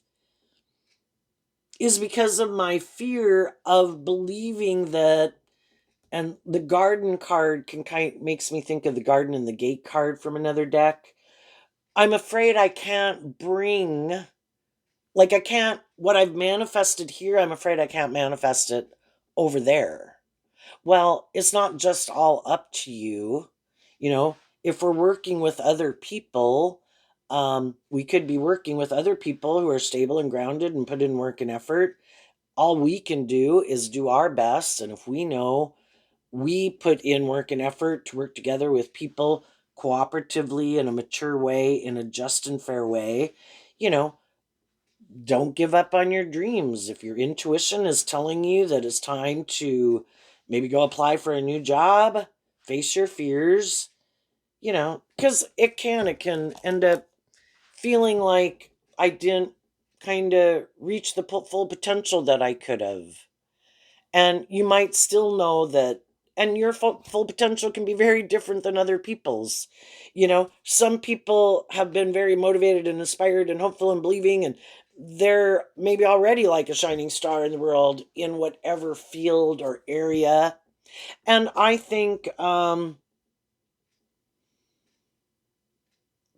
is because of my fear of believing that. And the garden card makes me think of the garden and the gate card from another deck. I'm afraid I can't bring, like, I can't, what I've manifested here, I'm afraid I can't manifest it over there. Well, it's not just all up to you. If we're working with other people, we could be working with other people who are stable and grounded and put in work and effort. All we can do is do our best. And if we know we put in work and effort to work together with people cooperatively in a mature way, in a just and fair way, you know, don't give up on your dreams. If your intuition is telling you that it's time to maybe go apply for a new job, face your fears, because it can end up feeling like I didn't kind of reach the full potential that I could have. And you might still know that, and your full potential can be very different than other people's. Some people have been very motivated and inspired and hopeful and believing, and they're maybe already like a shining star in the world in whatever field or area. And I think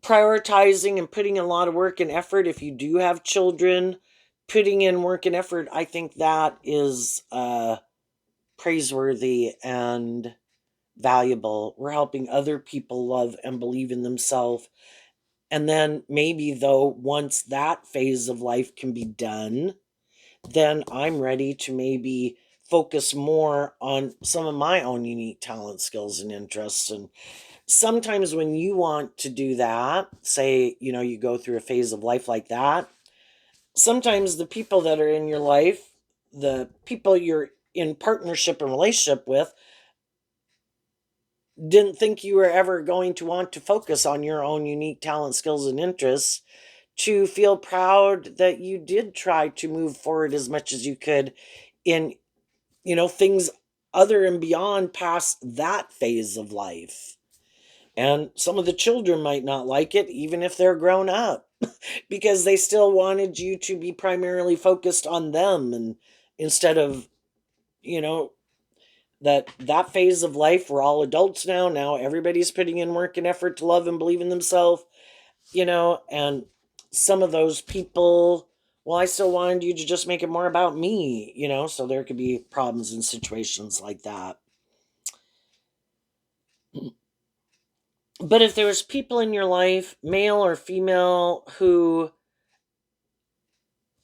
prioritizing and putting a lot of work and effort, if you do have children, putting in work and effort, I think that is praiseworthy and valuable. We're helping other people love and believe in themselves. And then maybe, though, once that phase of life can be done, then I'm ready to maybe focus more on some of my own unique talents, skills, and interests. And sometimes when you want to do that, say, you go through a phase of life like that, sometimes the people that are in your life, the people you're in partnership and relationship with, didn't think you were ever going to want to focus on your own unique talent, skills, and interests, to feel proud that you did try to move forward as much as you could in, things other and beyond past that phase of life. And some of the children might not like it, even if they're grown up, because they still wanted you to be primarily focused on them, and instead of, you know, that phase of life, we're all adults now everybody's putting in work and effort to love and believe in themselves, and some of those people, well, I still wanted you to just make it more about me, so there could be problems in situations like that. But if there was people in your life, male or female, who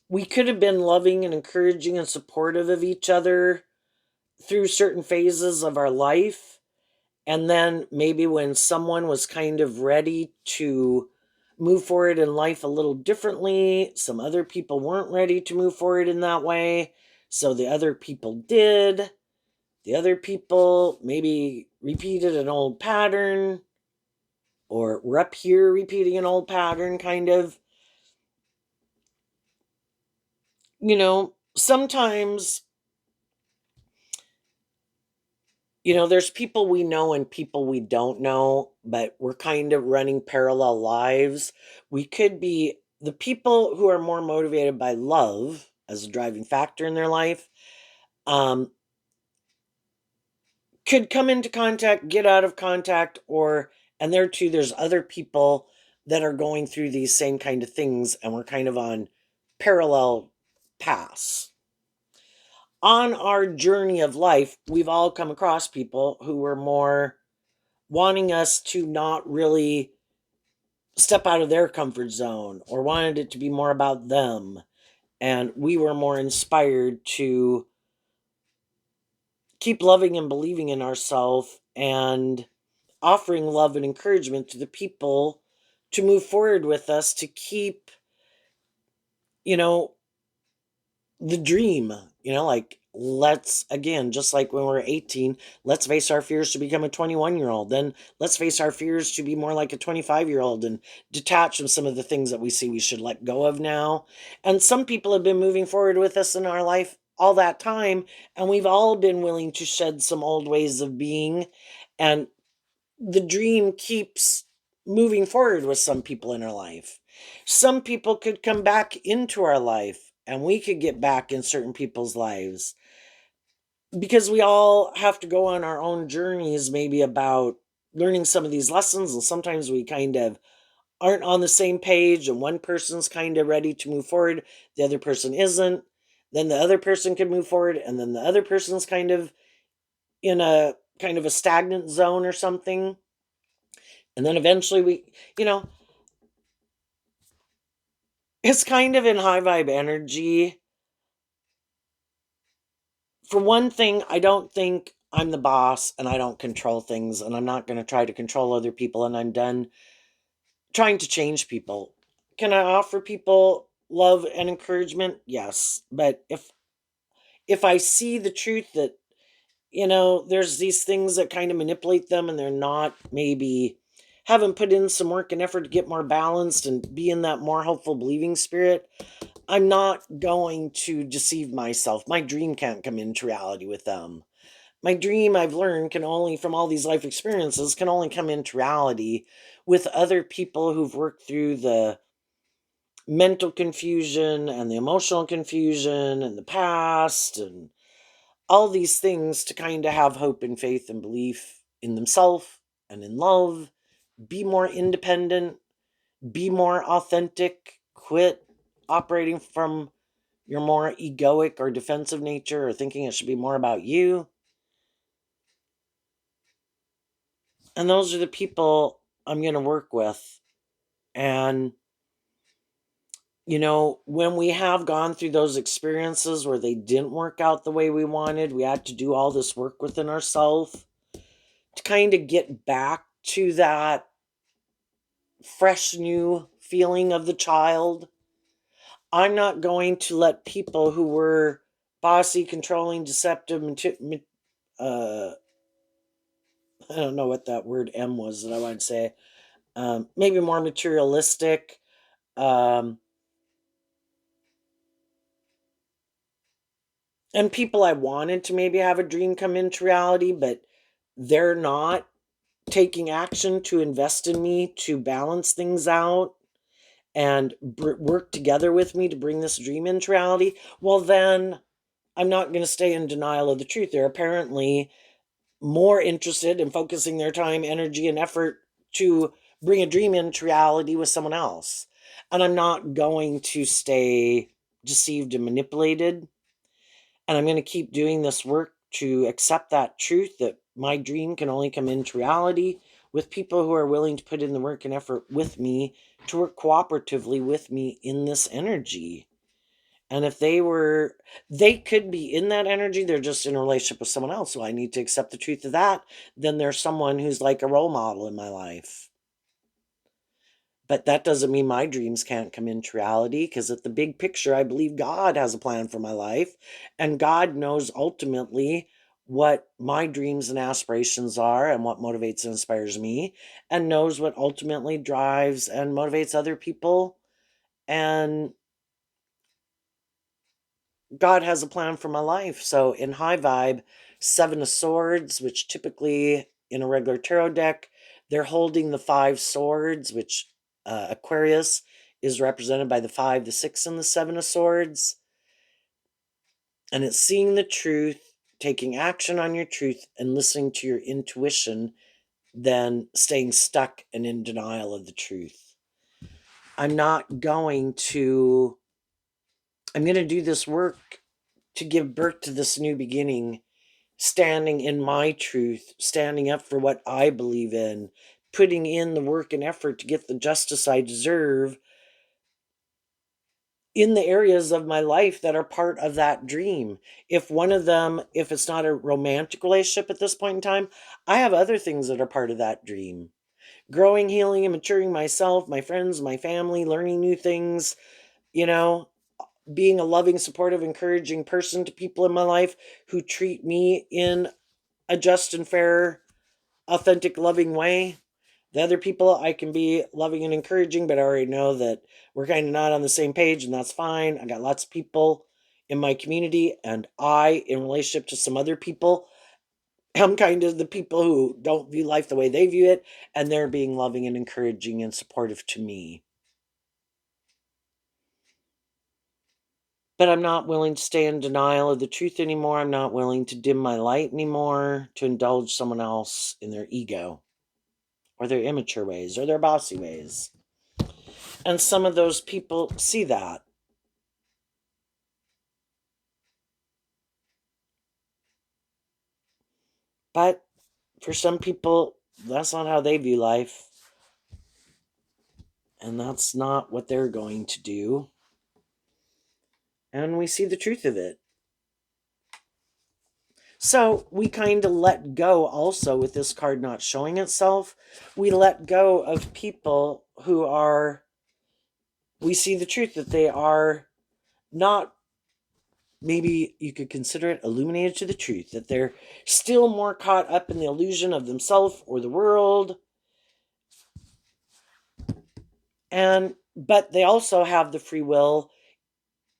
we could have been loving and encouraging and supportive of each other through certain phases of our life, and then maybe when someone was kind of ready to move forward in life a little differently, some other people weren't ready to move forward in that way, so the other people did. The other people maybe repeated an old pattern, or we're up here repeating an old pattern, kind of. Sometimes, there's people we know and people we don't know, but we're kind of running parallel lives. We could be the people who are more motivated by love as a driving factor in their life, um, could come into contact, get out of contact, or And there too, there's other people that are going through these same kind of things, and we're kind of on parallel paths. On our journey of life, we've all come across people who were more wanting us to not really step out of their comfort zone or wanted it to be more about them. And we were more inspired to keep loving and believing in ourselves and offering love and encouragement to the people to move forward with us to keep, you know, the dream, like let's again, just like when we're 18, let's face our fears to become a 21-year-old. Then let's face our fears to be more like a 25-year-old and detach from some of the things that we see we should let go of now. And some people have been moving forward with us in our life all that time, and we've all been willing to shed some old ways of being, and the dream keeps moving forward with some people in our life. Some people could come back into our life and we could get back in certain people's lives because we all have to go on our own journeys, maybe about learning some of these lessons. And sometimes we kind of aren't on the same page, and one person's kind of ready to move forward, the other person isn't. Then the other person can move forward, and then the other person's kind of in a kind of a stagnant zone or something. And then eventually you know, it's kind of in high vibe energy. For one thing, I don't think I'm the boss and I don't control things, and I'm not going to try to control other people, and I'm done trying to change people. Can I offer people love and encouragement? Yes. But if I see the truth that, there's these things that kind of manipulate them and they're not maybe haven't put in some work and effort to get more balanced and be in that more hopeful believing spirit, I'm not going to deceive myself. My dream can't come into reality with them. My dream, I've learned, can only, from all these life experiences, can only come into reality with other people who've worked through the mental confusion and the emotional confusion and the past and all these things to kind of have hope and faith and belief in themselves and in love, be more independent, be more authentic, quit operating from your more egoic or defensive nature or thinking it should be more about you. And those are the people I'm going to work with. And, when we have gone through those experiences where they didn't work out the way we wanted, we had to do all this work within ourselves to kind of get back to that fresh new feeling of the child. I'm not going to let people who were bossy, controlling, deceptive, uh, I don't know what that word M was that I wanted to say. Maybe more materialistic. Um, and people I wanted to maybe have a dream come into reality, but they're not taking action to invest in me to balance things out and work together with me to bring this dream into reality. Well, then I'm not going to stay in denial of the truth. They're apparently more interested in focusing their time, energy, and effort to bring a dream into reality with someone else. And I'm not going to stay deceived and manipulated. And I'm going to keep doing this work to accept that truth that my dream can only come into reality with people who are willing to put in the work and effort with me to work cooperatively with me in this energy. And if they could be in that energy, they're just in a relationship with someone else. So I need to accept the truth of that. Then there's someone who's like a role model in my life. But that doesn't mean my dreams can't come into reality, because at the big picture, I believe God has a plan for my life. And God knows ultimately what my dreams and aspirations are and what motivates and inspires me, and knows what ultimately drives and motivates other people. And God has a plan for my life. So in high vibe, Seven of Swords, which typically in a regular tarot deck, they're holding the five swords, which Aquarius is represented by the five, the six, and the Seven of Swords. And it's seeing the truth, taking action on your truth, and listening to your intuition than staying stuck and in denial of the truth. I'm not going to, I'm going to do this work to give birth to this new beginning, standing in my truth, standing up for what I believe in, putting in the work and effort to get the justice I deserve in the areas of my life that are part of that dream. If one of them, if it's not a romantic relationship at this point in time, I have other things that are part of that dream. Growing, healing, and maturing myself, my friends, my family, learning new things, you know, being a loving, supportive, encouraging person to people in my life who treat me in a just and fair, authentic, loving way. The other people I can be loving and encouraging, but I already know that we're kind of not on the same page, and that's fine. I got lots of people in my community, and I, in relationship to some other people, am kind of the people who don't view life the way they view it, and they're being loving and encouraging and supportive to me. But I'm not willing to stay in denial of the truth anymore. I'm not willing to dim my light anymore to indulge someone else in their ego or their immature ways or their bossy ways. And some of those people see that. But for some people, that's not how they view life. And that's not what they're going to do. And we see the truth of it. So we kind of let go also with this card not showing itself. We let go of people who are, we see the truth that they are not, maybe you could consider it illuminated to the truth, that they're still more caught up in the illusion of themselves or the world. But they also have the free will.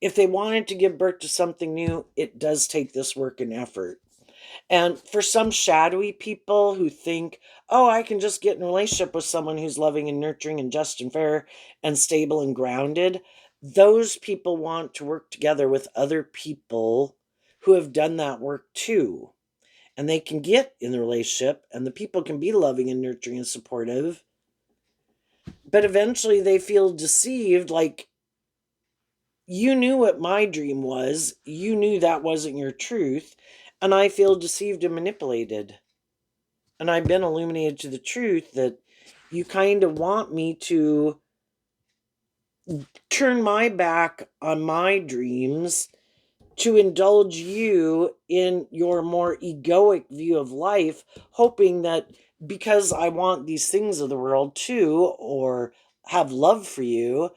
If they wanted to give birth to something new, it does take this work and effort. And for some shadowy people who think, oh, I can just get in a relationship with someone who's loving and nurturing and just and fair and stable and grounded, those people want to work together with other people who have done that work too. And they can get in the relationship, and the people can be loving and nurturing and supportive. But eventually they feel deceived, like, you knew what my dream was. You knew that wasn't your truth. And I feel deceived and manipulated. And I've been illuminated to the truth that you kind of want me to turn my back on my dreams to indulge you in your more egoic view of life, hoping that because I want these things of the world too, or have love for you,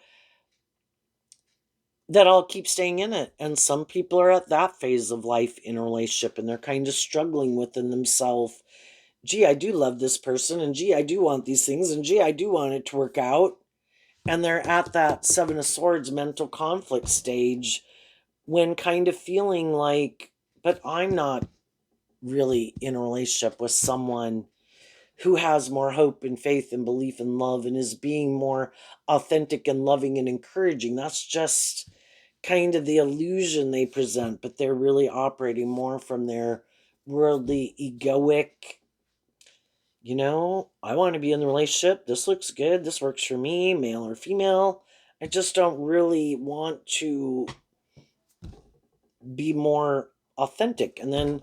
that I'll keep staying in it. And some people are at that phase of life in a relationship and they're kind of struggling within themselves. Gee, I do love this person, and gee, I do want these things, and gee, I do want it to work out. And they're at that Seven of Swords mental conflict stage when kind of feeling like, but I'm not really in a relationship with someone who has more hope and faith and belief and love and is being more authentic and loving and encouraging. That's just kind of the illusion they present, but they're really operating more from their worldly, egoic, I want to be in the relationship. This looks good. This works for me, male or female. I just don't really want to be more authentic. And then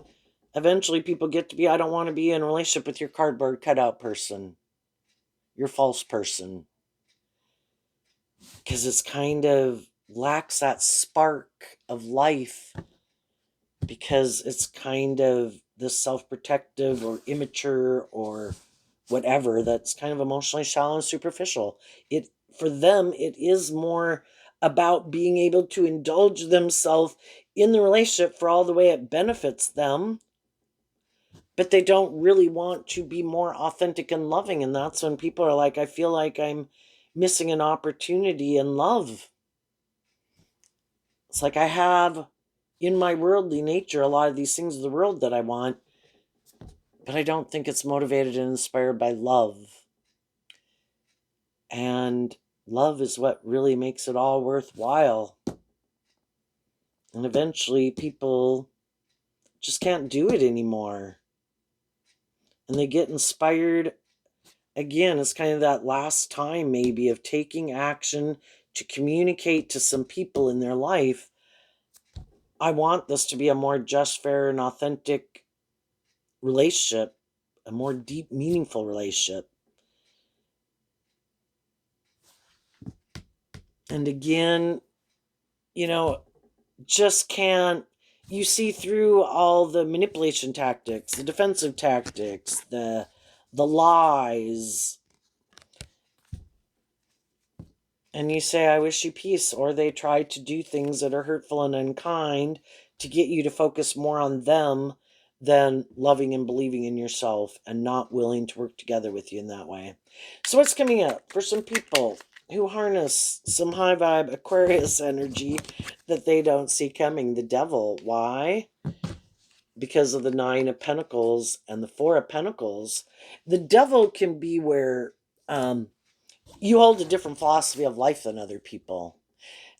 eventually people get to be, I don't want to be in a relationship with your cardboard cutout person, your false person. Because it's kind of lacks that spark of life, because it's kind of this self-protective or immature or whatever that's kind of emotionally shallow and superficial. It, for them, it is more about being able to indulge themselves in the relationship for all the way it benefits them, but they don't really want to be more authentic and loving. And that's when people are like, I feel like I'm missing an opportunity in love. It's like I have in my worldly nature a lot of these things of the world that I want, but I don't think it's motivated and inspired by love. And love is what really makes it all worthwhile. And eventually people just can't do it anymore. and they get inspired. Again, it's kind of that last time maybe of taking action to communicate to some people in their life. I want this to be a more just, fair, and authentic relationship, a more deep, meaningful relationship. And again, just can't, you see through all the manipulation tactics, the defensive tactics, the lies, and you say, I wish you peace, or they try to do things that are hurtful and unkind to get you to focus more on them than loving and believing in yourself and not willing to work together with you in that way. So what's coming up for some people who harness some high vibe Aquarius energy that they don't see coming? The devil. Why? Because of the 9 of Pentacles and the 4 of Pentacles. The devil can be where you hold a different philosophy of life than other people.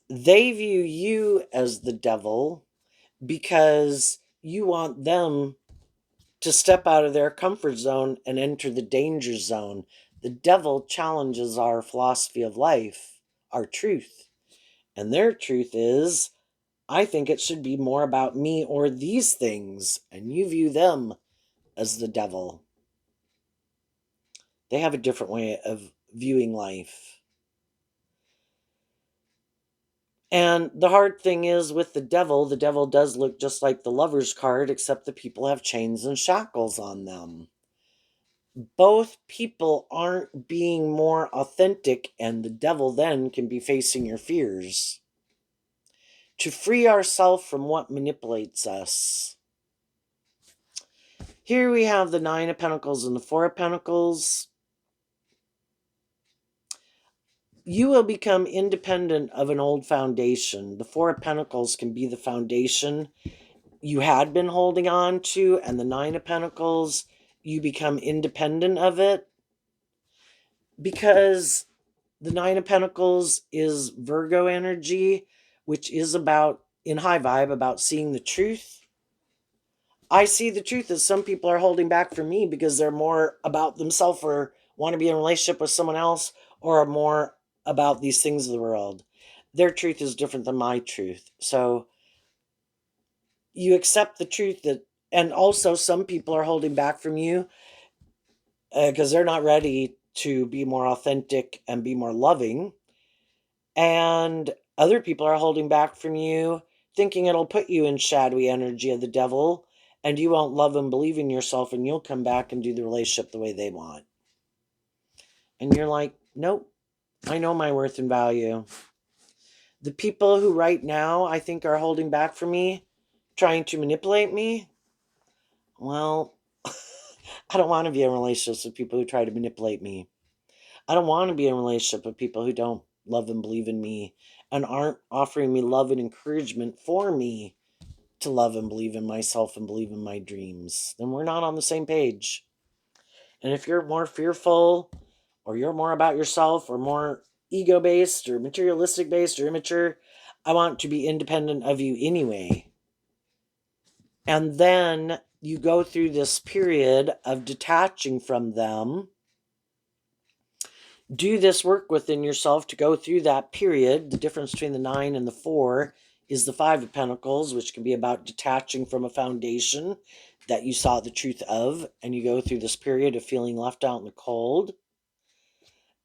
They view you as the devil because you want them to step out of their comfort zone and enter the danger zone. The devil challenges our philosophy of life, our truth. And their truth is, I think it should be more about me or these things. And you view them as the devil. They have a different way of viewing life. And the hard thing is with the devil does look just like the Lover's card, except the people have chains and shackles on them. Both people aren't being more authentic, and the devil then can be facing your fears. To free ourselves from what manipulates us. Here we have the 9 of Pentacles and the 4 of Pentacles. You will become independent of an old foundation. The 4 of Pentacles can be the foundation you had been holding on to, and the 9 of Pentacles, you become independent of it. Because the 9 of Pentacles is Virgo energy, which is about, in high vibe, about seeing the truth. I see the truth as some people are holding back from me because they're more about themselves or want to be in a relationship with someone else, or are more about these things of the world. Their truth is different than my truth. So you accept the truth that, and also some people are holding back from you because they're not ready to be more authentic and be more loving. And other people are holding back from you, thinking it'll put you in shadowy energy of the devil, and you won't love and believe in yourself, and you'll come back and do the relationship the way they want. And you're like, nope, I know my worth and value. The people who right now I think are holding back from me, trying to manipulate me, well, I don't want to be in relationships with people who try to manipulate me. I don't want to be in a relationship with people who don't love and believe in me and aren't offering me love and encouragement for me to love and believe in myself and believe in my dreams. Then we're not on the same page. And if you're more fearful, or you're more about yourself, or more ego-based or materialistic-based or immature, I want to be independent of you anyway. And then you go through this period of detaching from them. Do this work within yourself to go through that period. The difference between the 9 and the 4 is the 5 of Pentacles, which can be about detaching from a foundation that you saw the truth of, and you go through this period of feeling left out in the cold.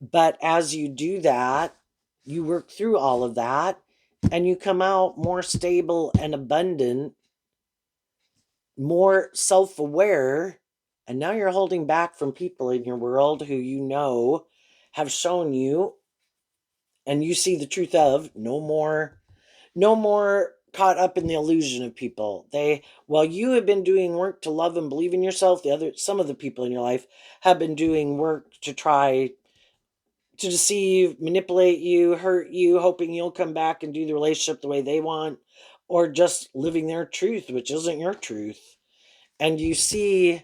But as you do that, you work through all of that, and you come out more stable and abundant, more self-aware, and now you're holding back from people in your world who you know have shown you, and you see the truth of, no more caught up in the illusion of people. While you have been doing work to love and believe in yourself, some of the people in your life have been doing work to try to deceive, manipulate you, hurt you, hoping you'll come back and do the relationship the way they want, or just living their truth, which isn't your truth. And you see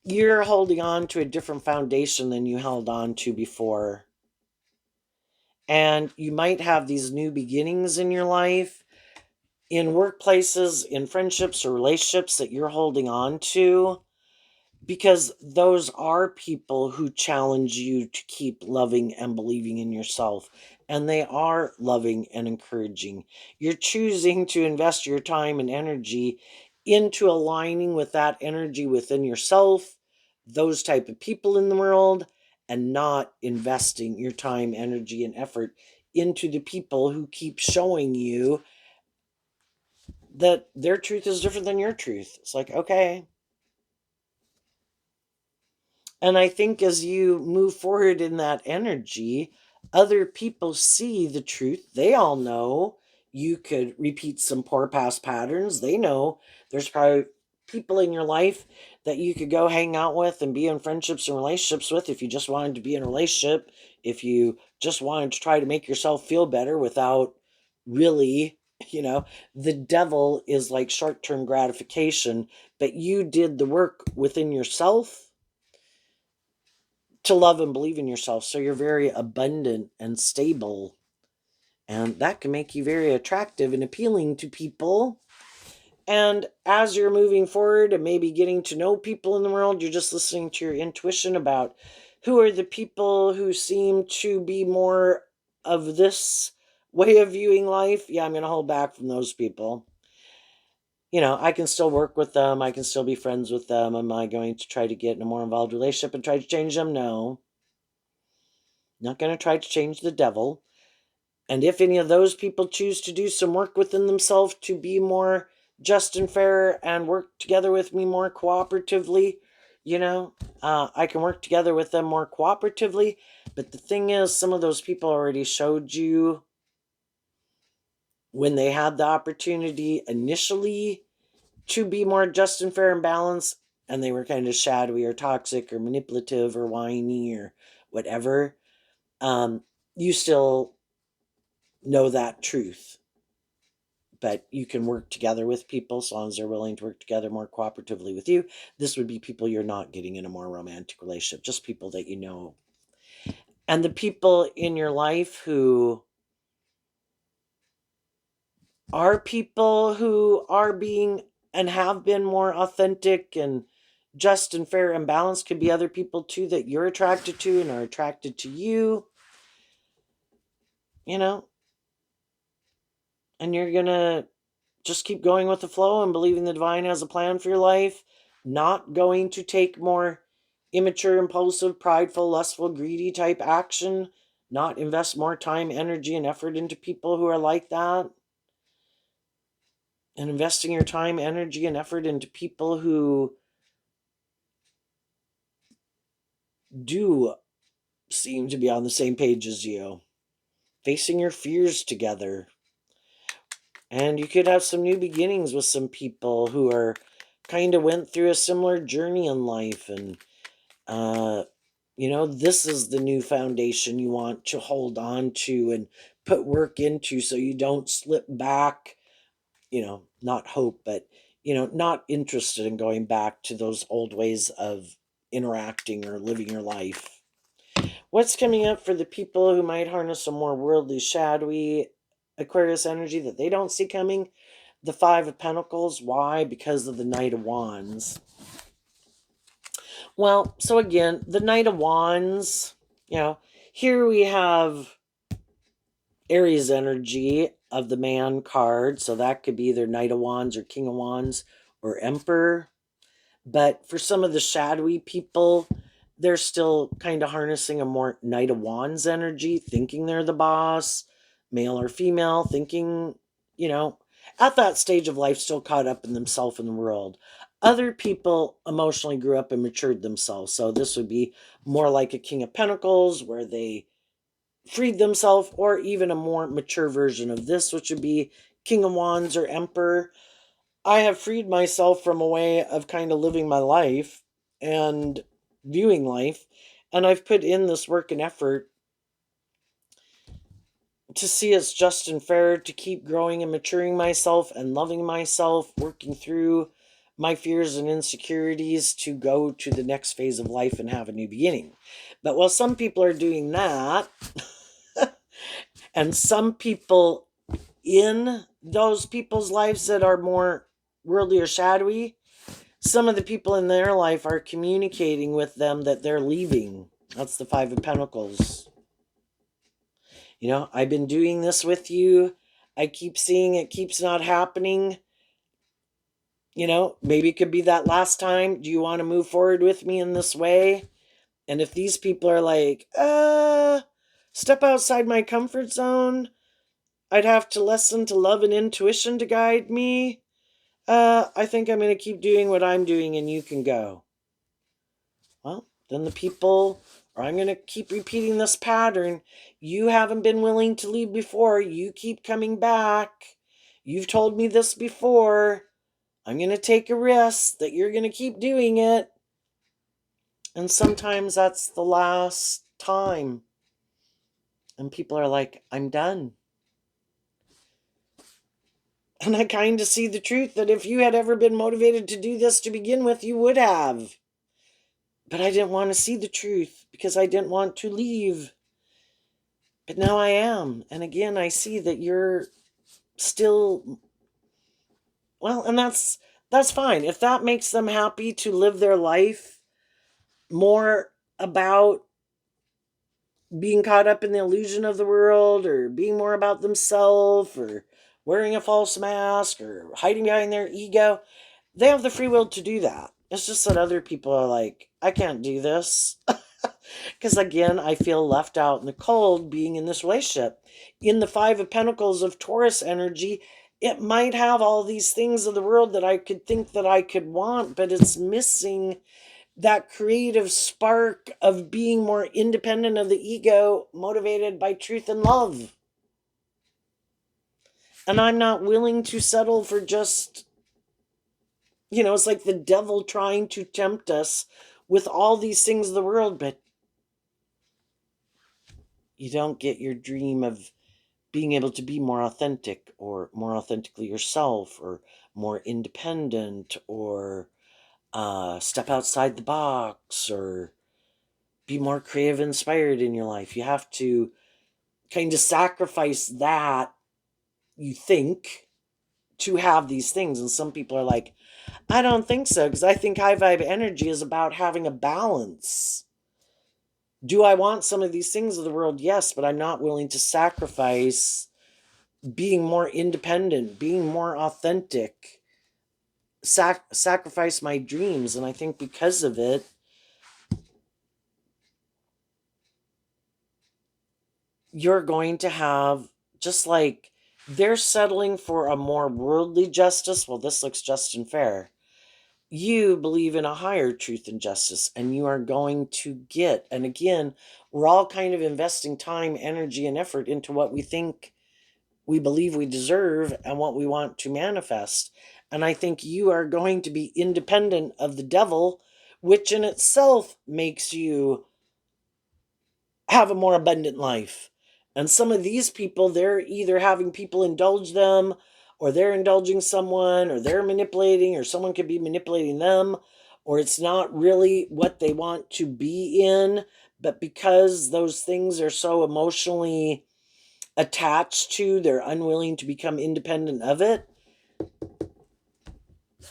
you're holding on to a different foundation than you held on to before. And you might have these new beginnings in your life, in workplaces, in friendships or relationships that you're holding on to, because those are people who challenge you to keep loving and believing in yourself. And they are loving and encouraging. You're choosing to invest your time and energy into aligning with that energy within yourself, those type of people in the world, and not investing your time, energy, and effort into the people who keep showing you that their truth is different than your truth. It's like, okay. And I think as you move forward in that energy, other people see the truth. They all know you could repeat some poor past patterns. They know there's probably people in your life that you could go hang out with and be in friendships and relationships with if you just wanted to be in a relationship, if you just wanted to try to make yourself feel better without really, the devil is like short-term gratification, but you did the work within yourself to love and believe in yourself. So you're very abundant and stable. And that can make you very attractive and appealing to people. And as you're moving forward and maybe getting to know people in the world, you're just listening to your intuition about who are the people who seem to be more of this way of viewing life. Yeah, I'm going to hold back from those people. I can still work with them. I can still be friends with them. Am I going to try to get in a more involved relationship and try to change them? No. Not going to try to change the devil. And if any of those people choose to do some work within themselves to be more just and fair and work together with me more cooperatively, I can work together with them more cooperatively. But the thing is, some of those people already showed you when they had the opportunity initially to be more just and fair and balanced, and they were kind of shadowy or toxic or manipulative or whiny or whatever. You still know that truth, but you can work together with people as long as they're willing to work together more cooperatively with you. This would be people you're not getting in a more romantic relationship, just people that you know. And the people in your life who are people who are being and have been more authentic and just and fair and balanced could be other people too that you're attracted to and are attracted to you, you know, and you're gonna just keep going with the flow and believing the divine has a plan for your life, not going to take more immature, impulsive, prideful, lustful, greedy type action, not invest more time, energy, and effort into people who are like that, and investing your time, energy, and effort into people who do seem to be on the same page as you, facing your fears together. And you could have some new beginnings with some people who are kind of went through a similar journey in life, and this is the new foundation you want to hold on to and put work into so you don't slip back, not hope, but, not interested in going back to those old ways of interacting or living your life. What's coming up for the people who might harness some more worldly, shadowy Aquarius energy that they don't see coming? The Five of Pentacles. Why? Because of the Knight of Wands. Well, so again, the Knight of Wands, here we have Aries energy of the Man card. So that could be either Knight of Wands or King of Wands or Emperor. But for some of the shadowy people, they're still kind of harnessing a more Knight of Wands energy, thinking they're the boss, male or female, thinking, at that stage of life, still caught up in themselves and the world. Other people emotionally grew up and matured themselves. So this would be more like a King of Pentacles, where they freed themselves, or even a more mature version of this, which would be King of Wands or Emperor. I have freed myself from a way of kind of living my life and viewing life, and I've put in this work and effort to see it's just and fair to keep growing and maturing myself and loving myself, working through my fears and insecurities to go to the next phase of life and have a new beginning. But while some people are doing that, and some people in those people's lives that are more worldly or shadowy, some of the people in their life are communicating with them that they're leaving. That's the Five of Pentacles. You know, I've been doing this with you. I keep seeing it keeps not happening. You know, maybe it could be that last time. Do you want to move forward with me in this way? And if these people are like, step outside my comfort zone, I'd have to listen to love and intuition to guide me. I think I'm going to keep doing what I'm doing and you can go. Well, then the people, or I'm going to keep repeating this pattern. You haven't been willing to leave before. You keep coming back. You've told me this before. I'm going to take a risk that you're going to keep doing it. And sometimes that's the last time. And people are like, I'm done. And I kind of see the truth that if you had ever been motivated to do this to begin with, you would have. But I didn't want to see the truth because I didn't want to leave. But now I am. And again, I see that you're still, well, and that's fine. If that makes them happy to live their life more about being caught up in the illusion of the world, or being more about themselves, or wearing a false mask, or hiding behind their ego, they have the free will to do that. It's just that other people are like, I can't do this. Because again, I feel left out in the cold being in this relationship. In the Five of Pentacles of Taurus energy, it might have all these things of the world that I could think that I could want, but it's missing that creative spark of being more independent of the ego, motivated by truth and love. And I'm not willing to settle for just, you know, it's like the devil trying to tempt us with all these things of the world, but you don't get your dream of being able to be more authentic, or more authentically yourself, or more independent, or step outside the box, or be more creative, inspired in your life. You have to kind of sacrifice that, you think, to have these things. And some people are like, I don't think so, because I think high vibe energy is about having a balance. Do I want some of these things of the world? Yes, but I'm not willing to sacrifice being more independent, being more authentic, sacrifice my dreams. And I think because of it, you're going to have, just like they're settling for a more worldly justice. Well, this looks just and fair. You believe in a higher truth and justice, and you are going to get, and again, we're all kind of investing time, energy, and effort into what we think we believe we deserve and what we want to manifest. And I think you are going to be independent of the devil, which in itself makes you have a more abundant life. And some of these people, they're either having people indulge them, or they're indulging someone, or they're manipulating, or someone could be manipulating them, or it's not really what they want to be in. But because those things are so emotionally attached to, they're unwilling to become independent of it.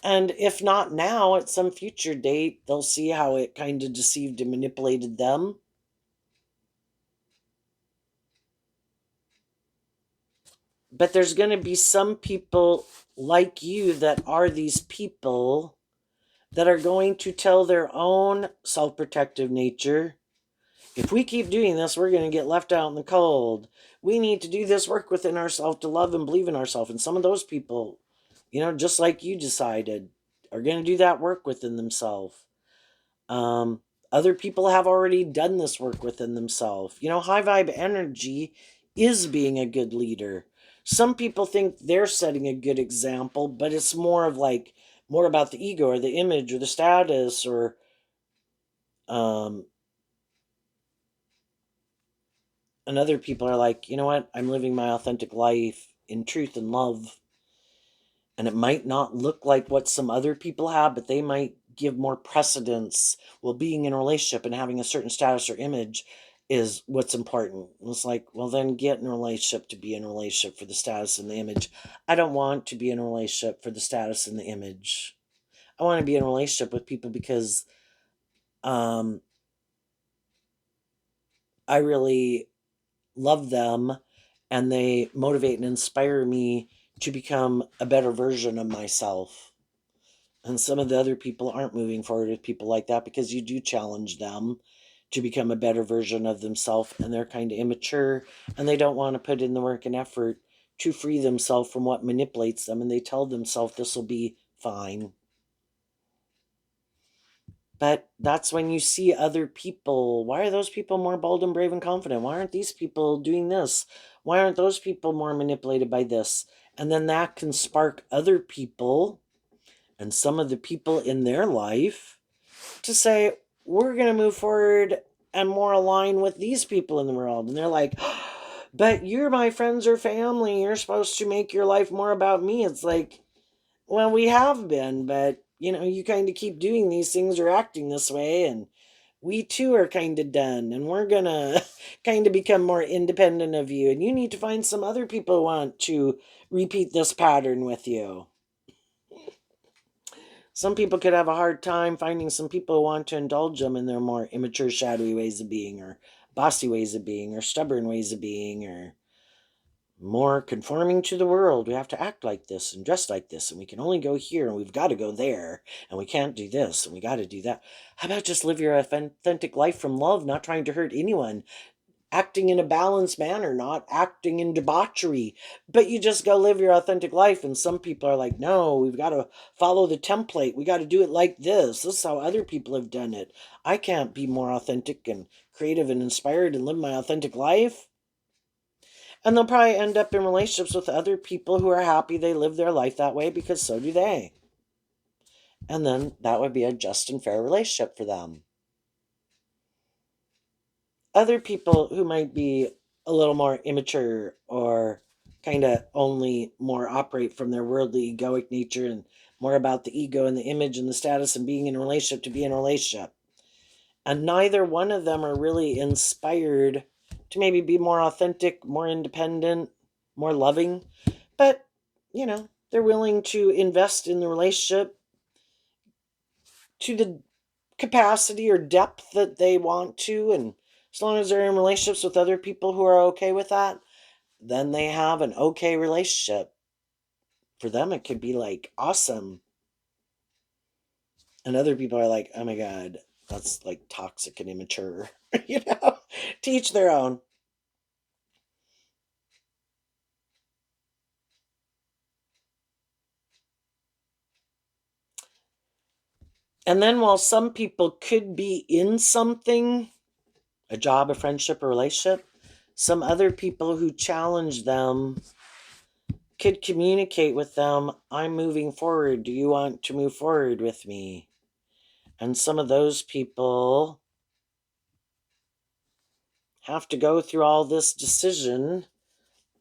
And if not now, at some future date, they'll see how it kind of deceived and manipulated them. But there's going to be some people like you that are these people that are going to tell their own self-protective nature, if we keep doing this, we're going to get left out in the cold. We need to do this work within ourselves to love and believe in ourselves. And some of those people, you know, just like you decided, are going to do that work within themselves. Other people have already done this work within themselves. You know, high vibe energy is being a good leader. Some people think they're setting a good example, but it's more of like, more about the ego or the image or the status, or and other people are like, you know what, I'm living my authentic life in truth and love. And it might not look like what some other people have, but they might give more precedence, well, being in a relationship and having a certain status or image, is what's important. It's like, well, then get in a relationship to be in a relationship for the status and the image. I don't want to be in a relationship for the status and the image. I want to be in a relationship with people because um, I really love them and they motivate and inspire me to become a better version of myself. And some of the other people aren't moving forward with people like that because you do challenge them to become a better version of themselves, and they're kind of immature and they don't want to put in the work and effort to free themselves from what manipulates them, and they tell themselves this will be fine. But that's when you see other people. Why are those people more bold and brave and confident? Why aren't these people doing this? Why aren't those people more manipulated by this? And then that can spark other people and some of the people in their life to say, we're going to move forward and more align with these people in the world. And they're like, but you're my friends or family. You're supposed to make your life more about me. It's like, well, we have been, but you kind of keep doing these things or acting this way. And we too are kind of done. And we're going to kind of become more independent of you. And you need to find some other people who want to repeat this pattern with you. Some people could have a hard time finding some people who want to indulge them in their more immature, shadowy ways of being, or bossy ways of being, or stubborn ways of being, or more conforming to the world. We have to act like this and dress like this, and we can only go here, and we've got to go there, and we can't do this, and we got to do that. How about just live your authentic life from love, not trying to hurt anyone? Acting in a balanced manner, not acting in debauchery, but you just go live your authentic life. And some people are like, no, we've got to follow the template. We got to do it like this. This is how other people have done it. I can't be more authentic and creative and inspired and live my authentic life. And they'll probably end up in relationships with other people who are happy they live their life that way because so do they. And then that would be a just and fair relationship for them. Other people who might be a little more immature or kind of only more operate from their worldly egoic nature and more about the ego and the image and the status and being in a relationship to be in a relationship. And neither one of them are really inspired to maybe be more authentic, more independent, more loving. But, they're willing to invest in the relationship to the capacity or depth that they want to, and as long as they're in relationships with other people who are okay with that, then they have an okay relationship. For them it could be like awesome, and other people are like, oh my god, that's like toxic and immature. To each their own. And then while some people could be in something, a job, a friendship, a relationship, some other people who challenge them could communicate with them, I'm moving forward. Do you want to move forward with me? And some of those people have to go through all this decision.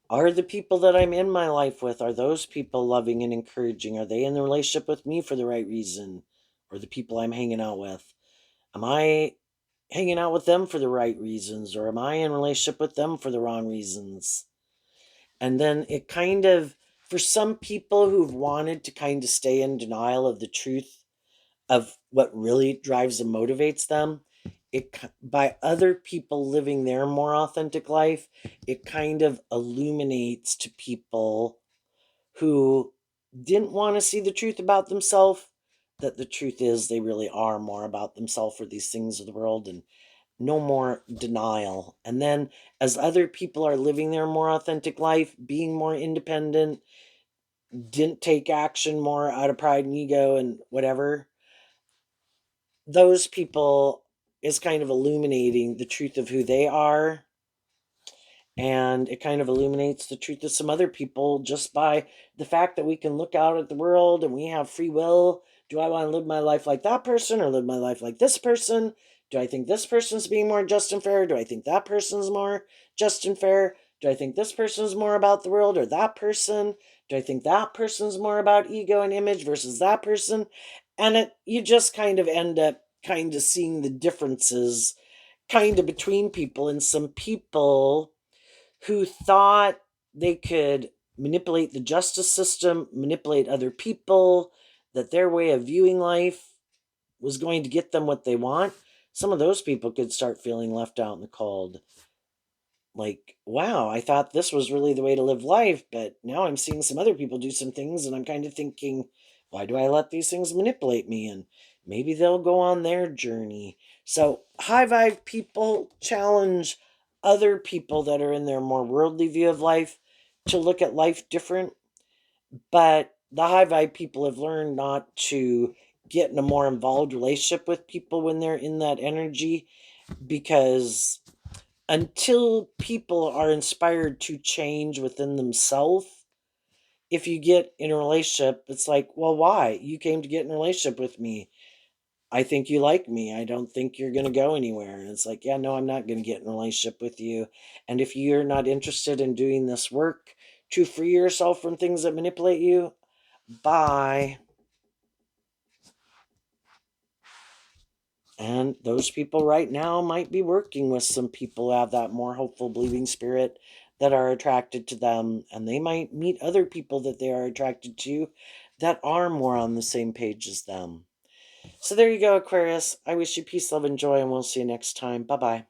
Are the people that I'm in my life with, are those people loving and encouraging? Are they in the relationship with me for the right reason? Or the people I'm hanging out with? Am I hanging out with them for the right reasons? Or am I in relationship with them for the wrong reasons? And then it kind of, for some people who've wanted to kind of stay in denial of the truth of what really drives and motivates them, it, by other people living their more authentic life, it kind of illuminates to people who didn't want to see the truth about themselves that the truth is they really are more about themselves for these things of the world, and no more denial. And then as other people are living their more authentic life, being more independent, didn't take action more out of pride and ego and whatever, those people is kind of illuminating the truth of who they are, and it kind of illuminates the truth of some other people just by the fact that we can look out at the world and we have free will. Do I want to live my life like that person or live my life like this person? Do I think this person's being more just and fair? Do I think that person's more just and fair? Do I think this person's more about the world or that person? Do I think that person's more about ego and image versus that person? And you just kind of end up kind of seeing the differences kind of between people, and some people who thought they could manipulate the justice system, manipulate other people, that their way of viewing life was going to get them what they want. Some of those people could start feeling left out in the cold. Like, wow, I thought this was really the way to live life, but now I'm seeing some other people do some things, and I'm kind of thinking, why do I let these things manipulate me? And maybe they'll go on their journey. So, high vibe people challenge other people that are in their more worldly view of life to look at life different. But the high vibe people have learned not to get in a more involved relationship with people when they're in that energy, because until people are inspired to change within themselves, if you get in a relationship, it's like, well, why? You came to get in a relationship with me. I think you like me. I don't think you're going to go anywhere. And it's like, yeah, no, I'm not going to get in a relationship with you. And if you're not interested in doing this work to free yourself from things that manipulate you, bye. And those people right now might be working with some people who have that more hopeful, believing spirit that are attracted to them. And they might meet other people that they are attracted to that are more on the same page as them. So there you go, Aquarius. I wish you peace, love, and joy, and we'll see you next time. Bye bye.